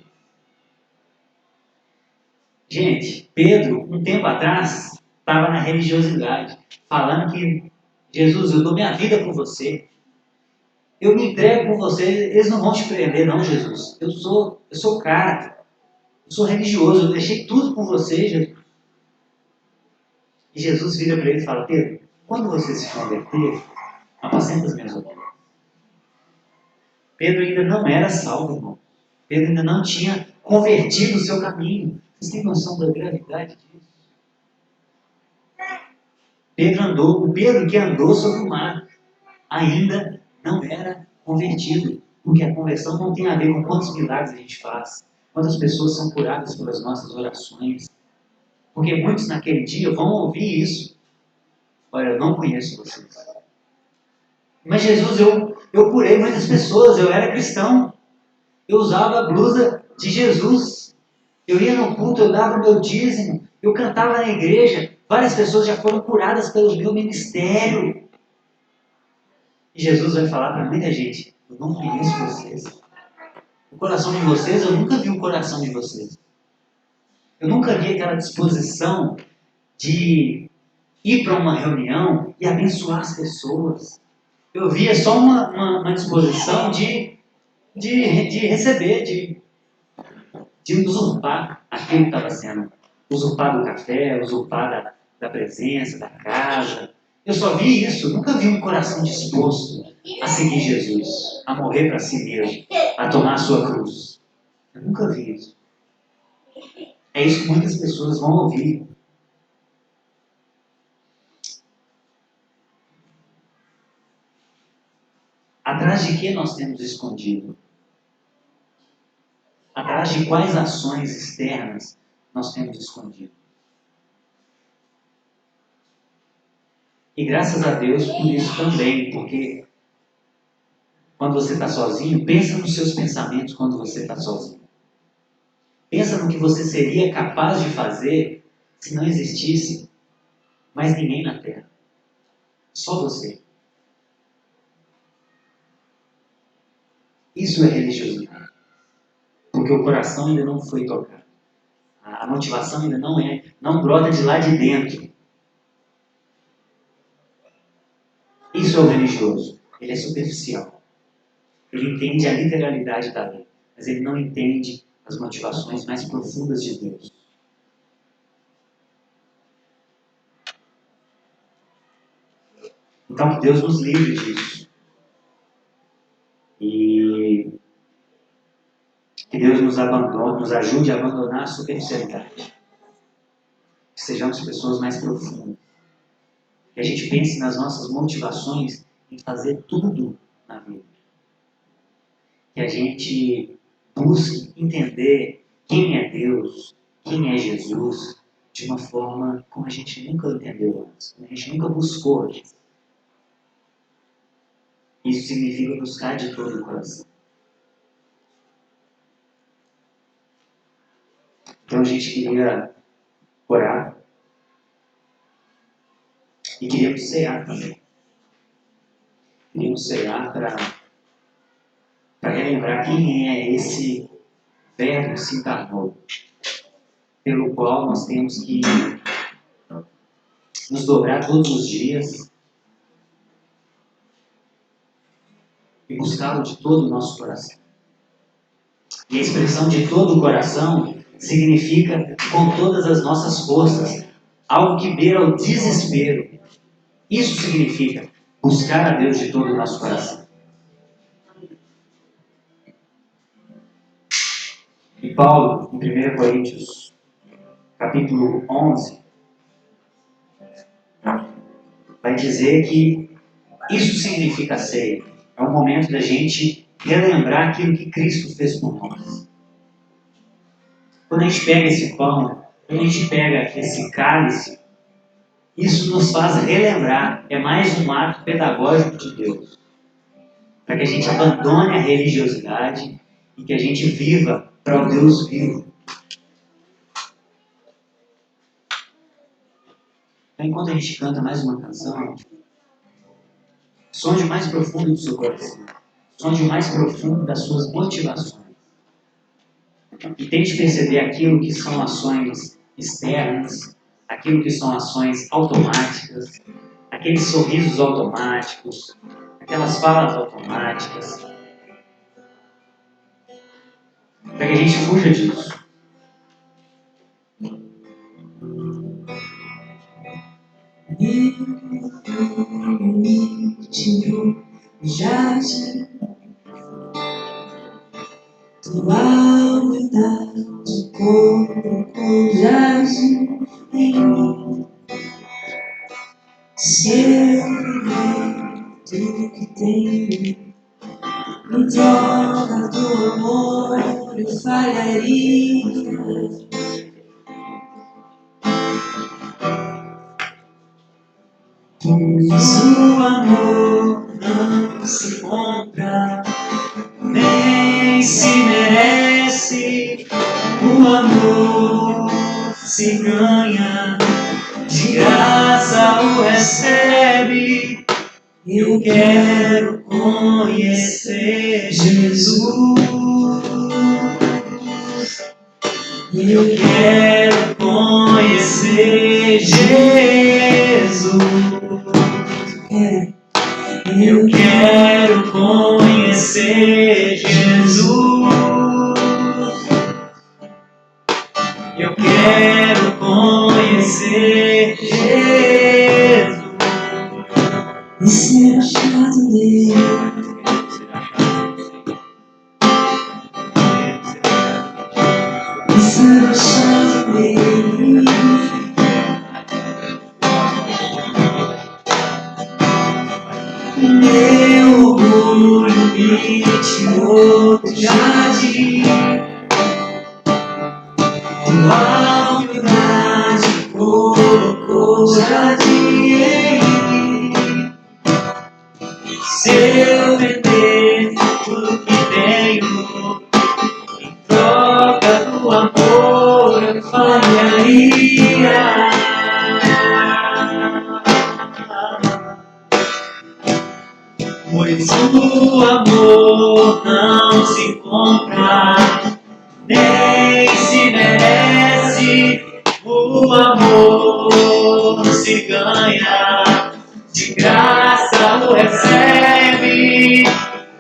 Speaker 1: Gente, Pedro, um tempo atrás, estava na religiosidade, falando que Jesus, eu dou minha vida por você. Eu me entrego por você, eles não vão te prender, não, Jesus. Eu sou o cara, eu sou religioso, eu deixei tudo por você, Jesus. E Jesus vira para ele e fala: Pedro, quando você se converter, apacenta as minhas ovelhas. Pedro ainda não era salvo, irmão. Pedro ainda não tinha convertido o seu caminho. Vocês têm noção da gravidade disso? O Pedro que andou sobre o mar, ainda não era convertido. Porque a conversão não tem a ver com quantos milagres a gente faz, quantas pessoas são curadas pelas nossas orações. Porque muitos naquele dia vão ouvir isso. Olha, eu não conheço vocês. Mas Jesus, eu curei muitas pessoas, eu era cristão. Eu usava a blusa de Jesus. Eu ia no culto, eu dava o meu dízimo. Eu cantava na igreja. Várias pessoas já foram curadas pelo meu ministério. E Jesus vai falar para muita gente: eu não conheço vocês. O coração de vocês, eu nunca vi o coração de vocês. Eu nunca vi aquela disposição de ir para uma reunião e abençoar as pessoas. Eu via só uma disposição de receber, de usurpar aquilo que estava sendo. Usurpar do café, usurpar da presença, da casa. Eu só vi isso, nunca vi um coração disposto a seguir Jesus, a morrer para si mesmo, a tomar a sua cruz. Eu nunca vi isso. É isso que muitas pessoas vão ouvir. Atrás de que nós temos escondido? Atrás de quais ações externas nós temos escondido? E graças a Deus por isso também, porque quando você está sozinho, pensa nos seus pensamentos quando você está sozinho. Pensa no que você seria capaz de fazer se não existisse mais ninguém na Terra. Só você. Isso é religiosidade. Porque o coração ainda não foi tocado. A motivação ainda não brota de lá de dentro. Isso é o religioso. Ele é superficial. Ele entende a literalidade da lei, mas ele não entende as motivações mais profundas de Deus. Então, que Deus nos livre disso. E que Deus nos nos ajude a abandonar a superficialidade. Que sejamos pessoas mais profundas. Que a gente pense nas nossas motivações em fazer tudo na vida. Que a gente busque entender quem é Deus, quem é Jesus, de uma forma como a gente nunca entendeu antes, como a gente nunca buscou antes. Isso significa buscar de todo o coração. Então a gente queria orar e queríamos cear também. Queríamos cear para relembrar quem é esse verbo que se encarnou, pelo qual nós temos que nos dobrar todos os dias e buscá-lo de todo o nosso coração. E a expressão de todo o coração significa com todas as nossas forças, algo que beira o desespero. Isso significa buscar a Deus de todo o nosso coração. E Paulo, em 1 Coríntios, capítulo 11, vai dizer que isso significa ceia. É um momento da gente relembrar aquilo que Cristo fez por nós. Quando a gente pega esse pão, quando a gente pega esse cálice, isso nos faz relembrar. É mais um ato pedagógico de Deus. Para que a gente abandone a religiosidade e que a gente viva para o Deus vivo. Então, enquanto a gente canta mais uma canção, sonde mais profundo do seu coração. Sonde mais profundo das suas motivações. E tente perceber aquilo que são ações externas, aquilo que são ações automáticas, aqueles sorrisos automáticos, aquelas falas automáticas. Para que a gente fuja disso.
Speaker 2: Íntimo jardim, tua unidade como jardim em mim. Se eu viver tudo que tenho, em troca do amor eu falharia. Pois o amor não se compra, nem se merece. O amor se ganha, de graça o recebe. Eu quero conhecer Jesus. Eu quero conhecer Jesus. Eu quero conhecer Jesus. Eu quero conhecer Jesus. E ser achado dele. E ser achado dele. Meu orgulho me tirou do jardim. Tua humildade colocou jardim em mim. Se eu vender tudo que tenho, em troca do amor eu falharia. Pois o amor não se compra, nem se merece. O amor se ganha, de graça o recebe.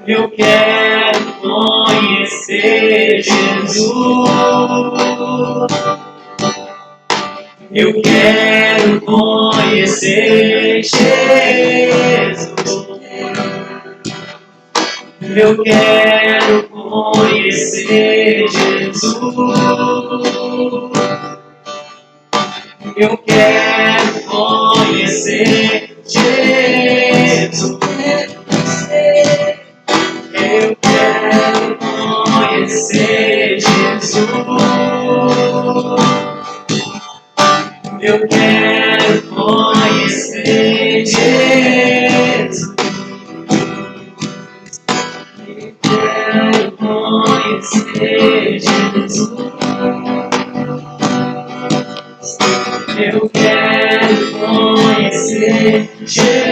Speaker 2: Eu quero conhecer Jesus. Eu quero conhecer Jesus. Eu quero conhecer Jesus. Jesus. Eu quero conhecer Jesus. Eu quero conhecer Jesus. Eu quero conhecer Jesus. Eu quero conhecer Jesus. Eu quero conhecer Jesus.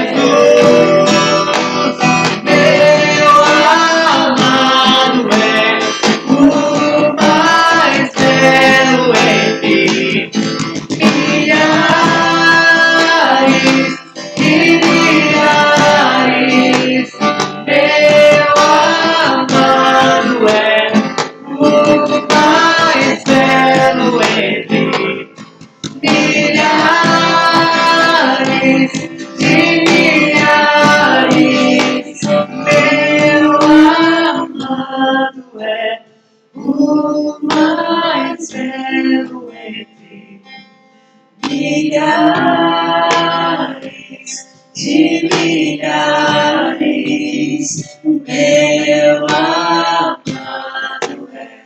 Speaker 2: Meu amado é o mais belo entre milhares e milhares. Meu amado é o mais belo entre milhares de milhares. Meu amado é o mais belo entre milhares de milhares. Meu amado é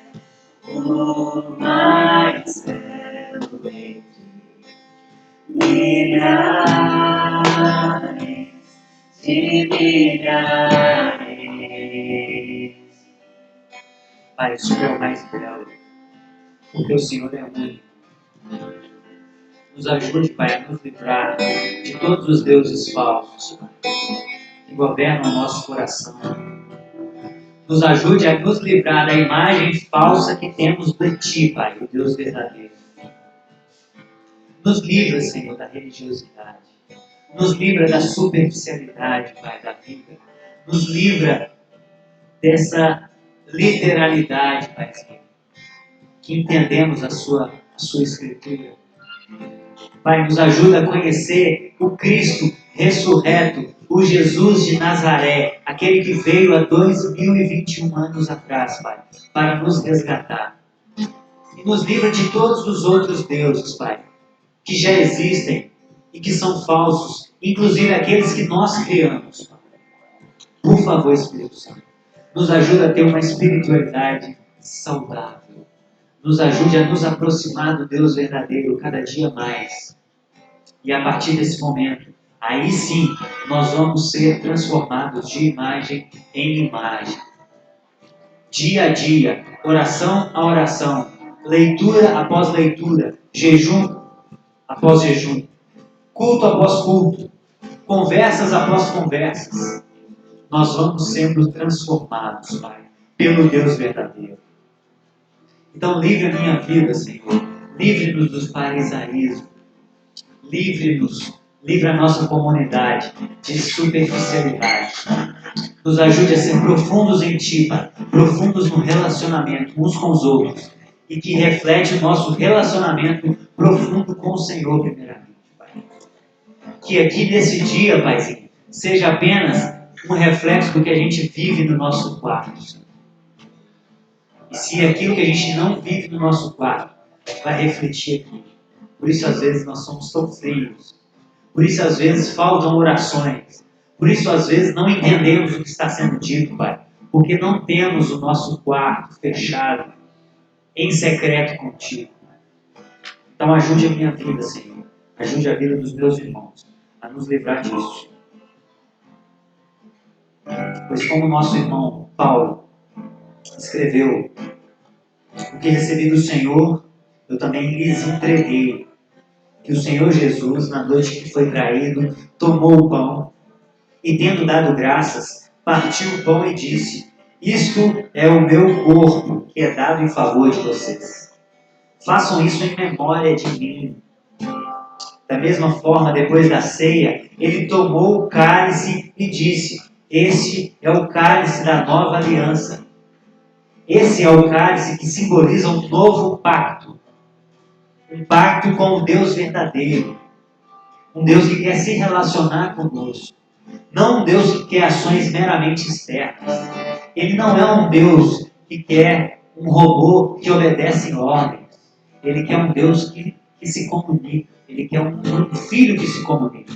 Speaker 2: o mais belo entre milhares de milhares.
Speaker 1: Pai, o Senhor é o mais belo, porque o Senhor é único. Nos ajude, Pai, a nos livrar de todos os deuses falsos, Pai, que governam o nosso coração. Nos ajude a nos livrar da imagem falsa que temos de Ti, Pai, o Deus verdadeiro. Nos livra, Senhor, da religiosidade. Nos livra da superficialidade, Pai, da vida. Nos livra dessa literalidade, Pai, que entendemos a sua Escritura. Pai, nos ajuda a conhecer o Cristo ressurreto, o Jesus de Nazaré, aquele que veio há 2021 anos atrás, Pai, para nos resgatar. E nos livra de todos os outros deuses, Pai, que já existem e que são falsos, inclusive aqueles que nós criamos. Por favor, Espírito Santo, nos ajuda a ter uma espiritualidade saudável. Nos ajude a nos aproximar do Deus verdadeiro cada dia mais. E a partir desse momento, aí sim, nós vamos ser transformados de imagem em imagem. Dia a dia, oração a oração, leitura após leitura, jejum após jejum, culto após culto, conversas após conversas. Nós vamos sendo transformados, Pai, pelo Deus verdadeiro. Então, livre a minha vida, Senhor. Livre-nos dos farisaísmos. Livre a nossa comunidade de superficialidade. Nos ajude a ser profundos em Ti, Pai. Profundos no relacionamento uns com os outros. E que reflete o nosso relacionamento profundo com o Senhor, primeiramente, Pai. Que aqui nesse dia, Paizinho, seja apenas um reflexo do que a gente vive no nosso quarto. E se aquilo que a gente não vive no nosso quarto vai refletir aqui. Por isso, às vezes, nós somos tão frios. Por isso, às vezes, faltam orações. Por isso, às vezes, não entendemos o que está sendo dito, Pai. Porque não temos o nosso quarto fechado, em secreto contigo. Então, ajude a minha vida, Senhor. Ajude a vida dos meus irmãos a nos livrar disso. Pois como o nosso irmão Paulo escreveu, o que recebi do Senhor, eu também lhes entreguei. Que o Senhor Jesus, na noite que foi traído, tomou o pão e, tendo dado graças, partiu o pão e disse: isto é o meu corpo, que é dado em favor de vocês. Façam isso em memória de mim. Da mesma forma, depois da ceia, ele tomou o cálice e disse: este é o cálice da nova aliança. Esse é o cálice que simboliza um novo pacto. Um pacto com o Deus verdadeiro. Um Deus que quer se relacionar conosco. Não um Deus que quer ações meramente externas. Ele não é um Deus que quer um robô que obedece ordens. Ele quer um Deus que se comunica. Ele quer um filho que se comunica.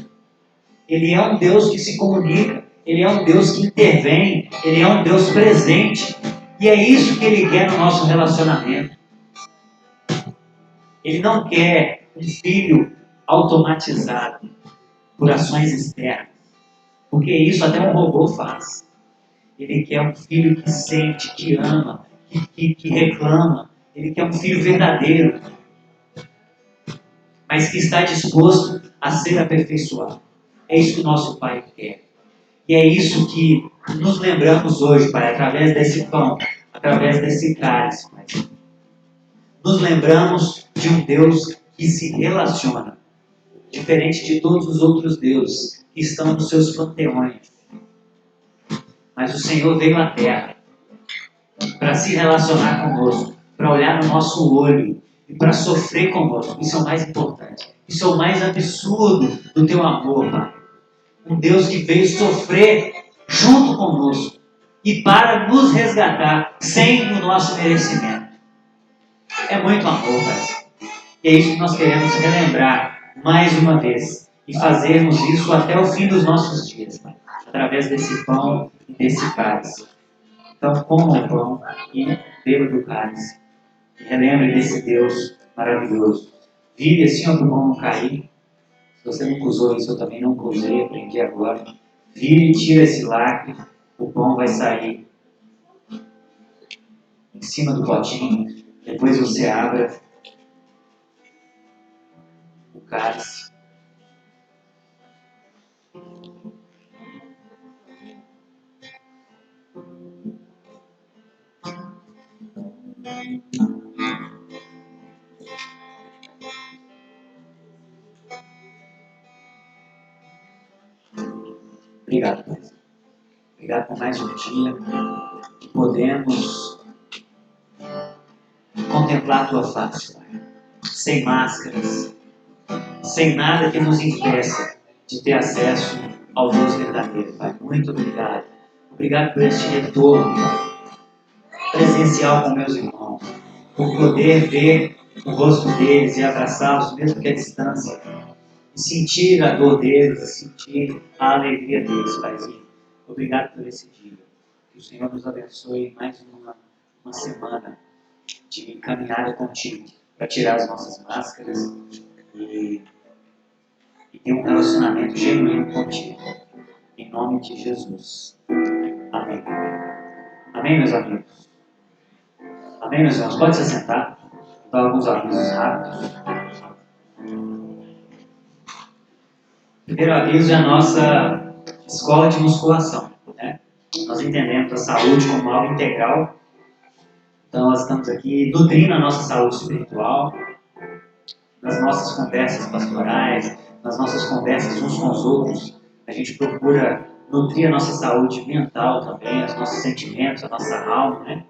Speaker 1: Ele é um Deus que se comunica. Ele é um Deus que intervém. Ele é um Deus presente. E é isso que Ele quer no nosso relacionamento. Ele não quer um filho automatizado por ações externas. Porque isso até um robô faz. Ele quer um filho que sente, que ama, que reclama. Ele quer um filho verdadeiro, mas que está disposto a ser aperfeiçoado. É isso que o nosso Pai quer. E é isso que nos lembramos hoje, Pai, através desse pão, através desse cálice, Pai. Nos lembramos de um Deus que se relaciona, diferente de todos os outros deuses que estão nos seus panteões. Mas o Senhor veio à Terra para se relacionar conosco, para olhar no nosso olho e para sofrer conosco. Isso é o mais importante. Isso é o mais absurdo do teu amor, Pai. Um Deus que veio sofrer junto conosco e para nos resgatar sem o nosso merecimento. É muito amor, Pai. E é isso que nós queremos relembrar mais uma vez e fazermos isso até o fim dos nossos dias, Pai, através desse pão e desse cálice. Então, coma o pão e beba do cálice. E relembre desse Deus maravilhoso. Vive assim, ó, para o pão não cair. Se você nunca usou isso, eu também nunca usei, aprendi agora. Vire e tira esse lacre, o pão vai sair em cima do potinho. Depois você abra o cálice. Obrigado, Pai. Obrigado por mais um dia que podemos contemplar a Tua face, Pai. Sem máscaras, sem nada que nos impeça de ter acesso ao Deus verdadeiro, Pai. Muito obrigado. Obrigado por este retorno, Pai, presencial com meus irmãos, por poder ver o rosto deles e abraçá-los, mesmo que à distância, e sentir a dor deles, e sentir a alegria deles, Paizinho. Obrigado por esse dia. Que o Senhor nos abençoe mais uma semana de caminhada contigo, para tirar as nossas máscaras e ter um relacionamento genuíno contigo. Em nome de Jesus. Amém. Amém, meus amigos. Amém, meus irmãos. Pode se sentar. Vou dar alguns avisos rápidos. Primeiro aviso é a nossa escola de musculação, né? Nós entendemos a saúde como algo integral. Então, nós estamos aqui nutrindo a nossa saúde espiritual, nas nossas conversas pastorais, nas nossas conversas uns com os outros. A gente procura nutrir a nossa saúde mental também, os nossos sentimentos, a nossa alma, né?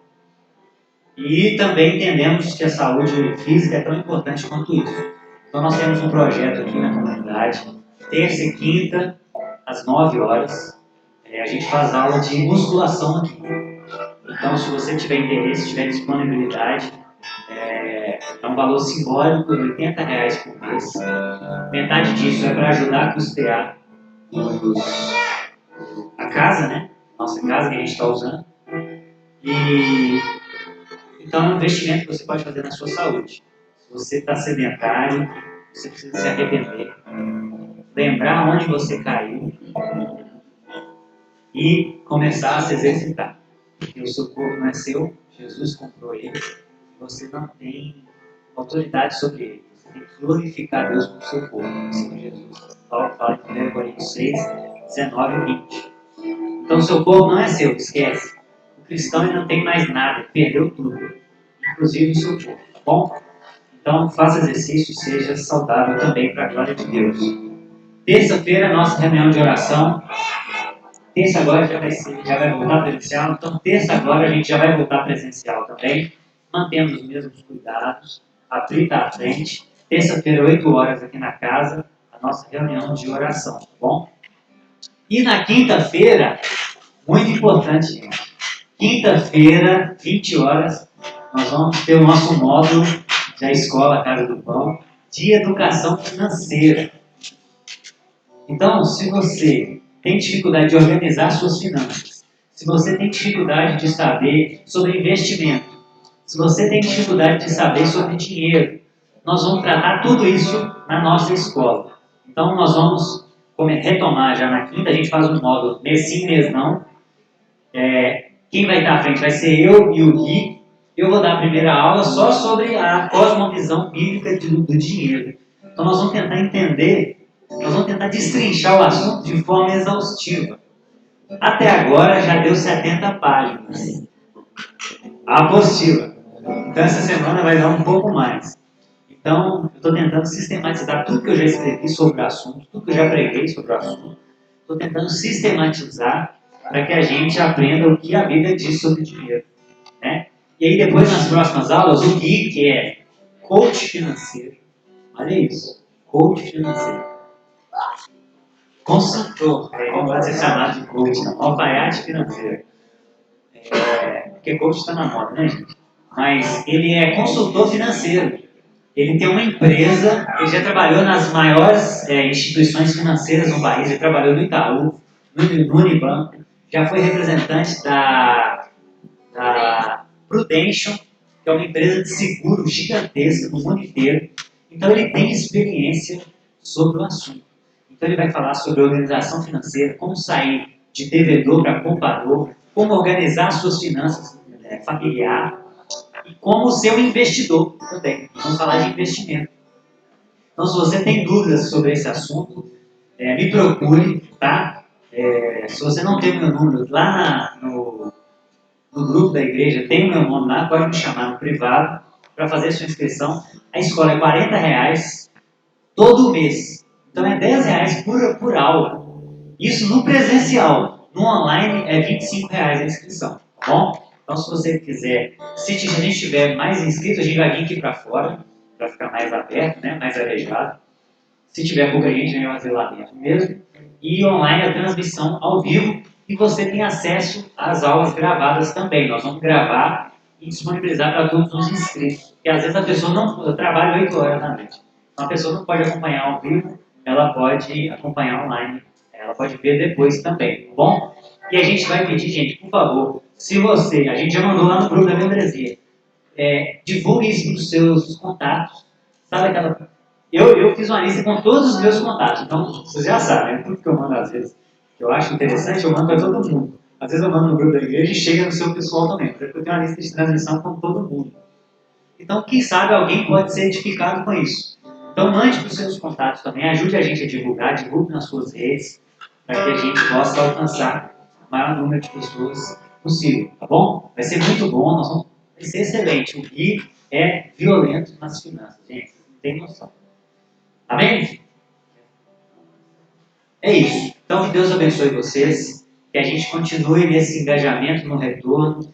Speaker 1: E também entendemos que a saúde física é tão importante quanto isso. Então, nós temos um projeto aqui na comunidade, terça e quinta, às 9 horas, a gente faz aula de musculação aqui. Então, se você tiver interesse, tiver disponibilidade, é um valor simbólico de R$80 por mês. Metade disso é para ajudar a custear a casa, né? Nossa casa que a gente está usando. E então é um investimento que você pode fazer na sua saúde. Se você está sedentário, você precisa se arrepender. Lembrar onde você caiu e começar a se exercitar. Porque o seu corpo não é seu, Jesus comprou ele. E você não tem autoridade sobre ele. Você tem que glorificar Deus com o seu corpo, com Jesus. Paulo fala em 1 Coríntios 6, 19 e 20. Então o seu corpo não é seu, esquece. O cristão ele não tem mais nada, perdeu tudo. Inclusive o seu corpo, tá bom? Então faça exercício e seja saudável também para a glória de Deus. Terça-feira, nossa reunião de oração. Terça agora já vai voltar presencial, então terça agora a gente já vai voltar presencial também. Mantendo os mesmos cuidados, a Pri está à frente. Terça-feira, 8 horas aqui na casa, a nossa reunião de oração, tá bom? E na quinta-feira, muito importante, gente. Quinta-feira, 20 horas, nós vamos ter o nosso módulo da escola Casa do Pão de educação financeira. Então, se você tem dificuldade de organizar suas finanças, se você tem dificuldade de saber sobre investimento, se você tem dificuldade de saber sobre dinheiro, nós vamos tratar tudo isso na nossa escola. Então, nós vamos retomar já na quinta, a gente faz um módulo mês sim, mês não. Quem vai estar à frente vai ser eu e o Gui. Eu vou dar a primeira aula só sobre a cosmovisão bíblica do dinheiro. Então, nós vamos tentar entender, nós vamos tentar destrinchar o assunto de forma exaustiva. Até agora já deu 70 páginas. A apostila. Então, essa semana vai dar um pouco mais. Então, eu estou tentando sistematizar tudo que eu já escrevi sobre o assunto, tudo que eu já preguei sobre o assunto. Estou tentando sistematizar para que a gente aprenda o que a Bíblia diz sobre dinheiro. Né? E aí, depois, nas próximas aulas, o Gui, que é coach financeiro, olha isso, coach financeiro, consultor, não pode ser chamado de coach, não, alfaiate financeiro. Porque coach está na moda, né, gente? Mas ele é consultor financeiro. Ele tem uma empresa, ele já trabalhou nas maiores instituições financeiras no país, ele trabalhou no Itaú, no Unibanco, já foi representante da Prudential, que é uma empresa de seguro gigantesca no mundo inteiro. Então ele tem experiência sobre o assunto. Então ele vai falar sobre organização financeira, como sair de devedor para poupador, como organizar suas finanças familiares, e como ser um investidor também. Vamos falar de investimento. Então, se você tem dúvidas sobre esse assunto, me procure, tá? Se você não tem o meu número, lá no grupo da igreja tem o meu nome lá, pode me chamar no privado para fazer a sua inscrição. A escola é R$40 todo mês. Então, é R$10 por aula. Isso no presencial. No online é R$25 a inscrição, tá bom? Então, se você quiser, se a gente tiver mais inscritos, a gente vai vir aqui para fora, para ficar mais aberto, né, mais arejado. Se tiver pouca gente, a gente vai fazer lá dentro mesmo. E online a transmissão ao vivo, e você tem acesso às aulas gravadas também. Nós vamos gravar e disponibilizar para todos os inscritos. Porque às vezes a pessoa não trabalha 8 horas na noite. Então a pessoa não pode acompanhar ao vivo, ela pode acompanhar online. Ela pode ver depois também, tá bom? E a gente vai pedir, gente, por favor, se você, a gente já mandou lá no grupo da membresia, divulgue isso para os seus contatos. Sabe aquela... Eu fiz uma lista com todos os meus contatos, então vocês já sabem, tudo que eu mando às vezes, que eu acho interessante, eu mando para todo mundo. Às vezes eu mando no grupo da igreja e chega no seu pessoal também, porque eu tenho uma lista de transmissão com todo mundo. Então, quem sabe alguém pode ser edificado com isso. Então, mande para os seus contatos também, ajude a gente a divulgar, divulgue nas suas redes, para que a gente possa alcançar o maior número de pessoas possível, tá bom? Vai ser muito bom, vai ser excelente. O Gui é violento nas finanças, gente, não tem noção. Amém? É isso. Então, que Deus abençoe vocês, que a gente continue nesse engajamento no retorno.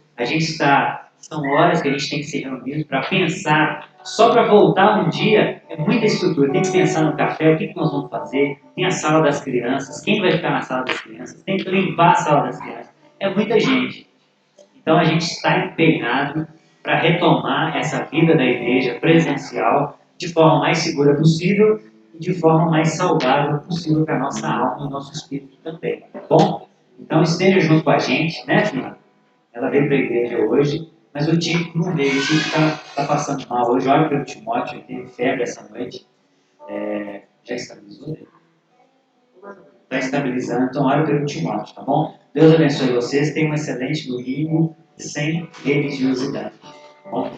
Speaker 1: São horas que a gente tem que se reunir para pensar. Só para voltar um dia, é muita estrutura. Tem que pensar no café, o que nós vamos fazer. Tem a sala das crianças, quem vai ficar na sala das crianças. Tem que limpar a sala das crianças. É muita gente. Então, a gente está empenhado para retomar essa vida da igreja presencial de forma mais segura possível e de forma mais saudável possível para a nossa alma e o nosso espírito também, tá bom? Então esteja junto com a gente, né, filha? Ela veio para a igreja hoje, mas o Tico não veio, o Tico está passando mal hoje. Olha pelo Timóteo, ele teve febre essa noite. Já estabilizou? Está estabilizando, então olha pelo Timóteo, tá bom? Deus abençoe vocês, tenham um excelente domingo sem religiosidade, tá bom?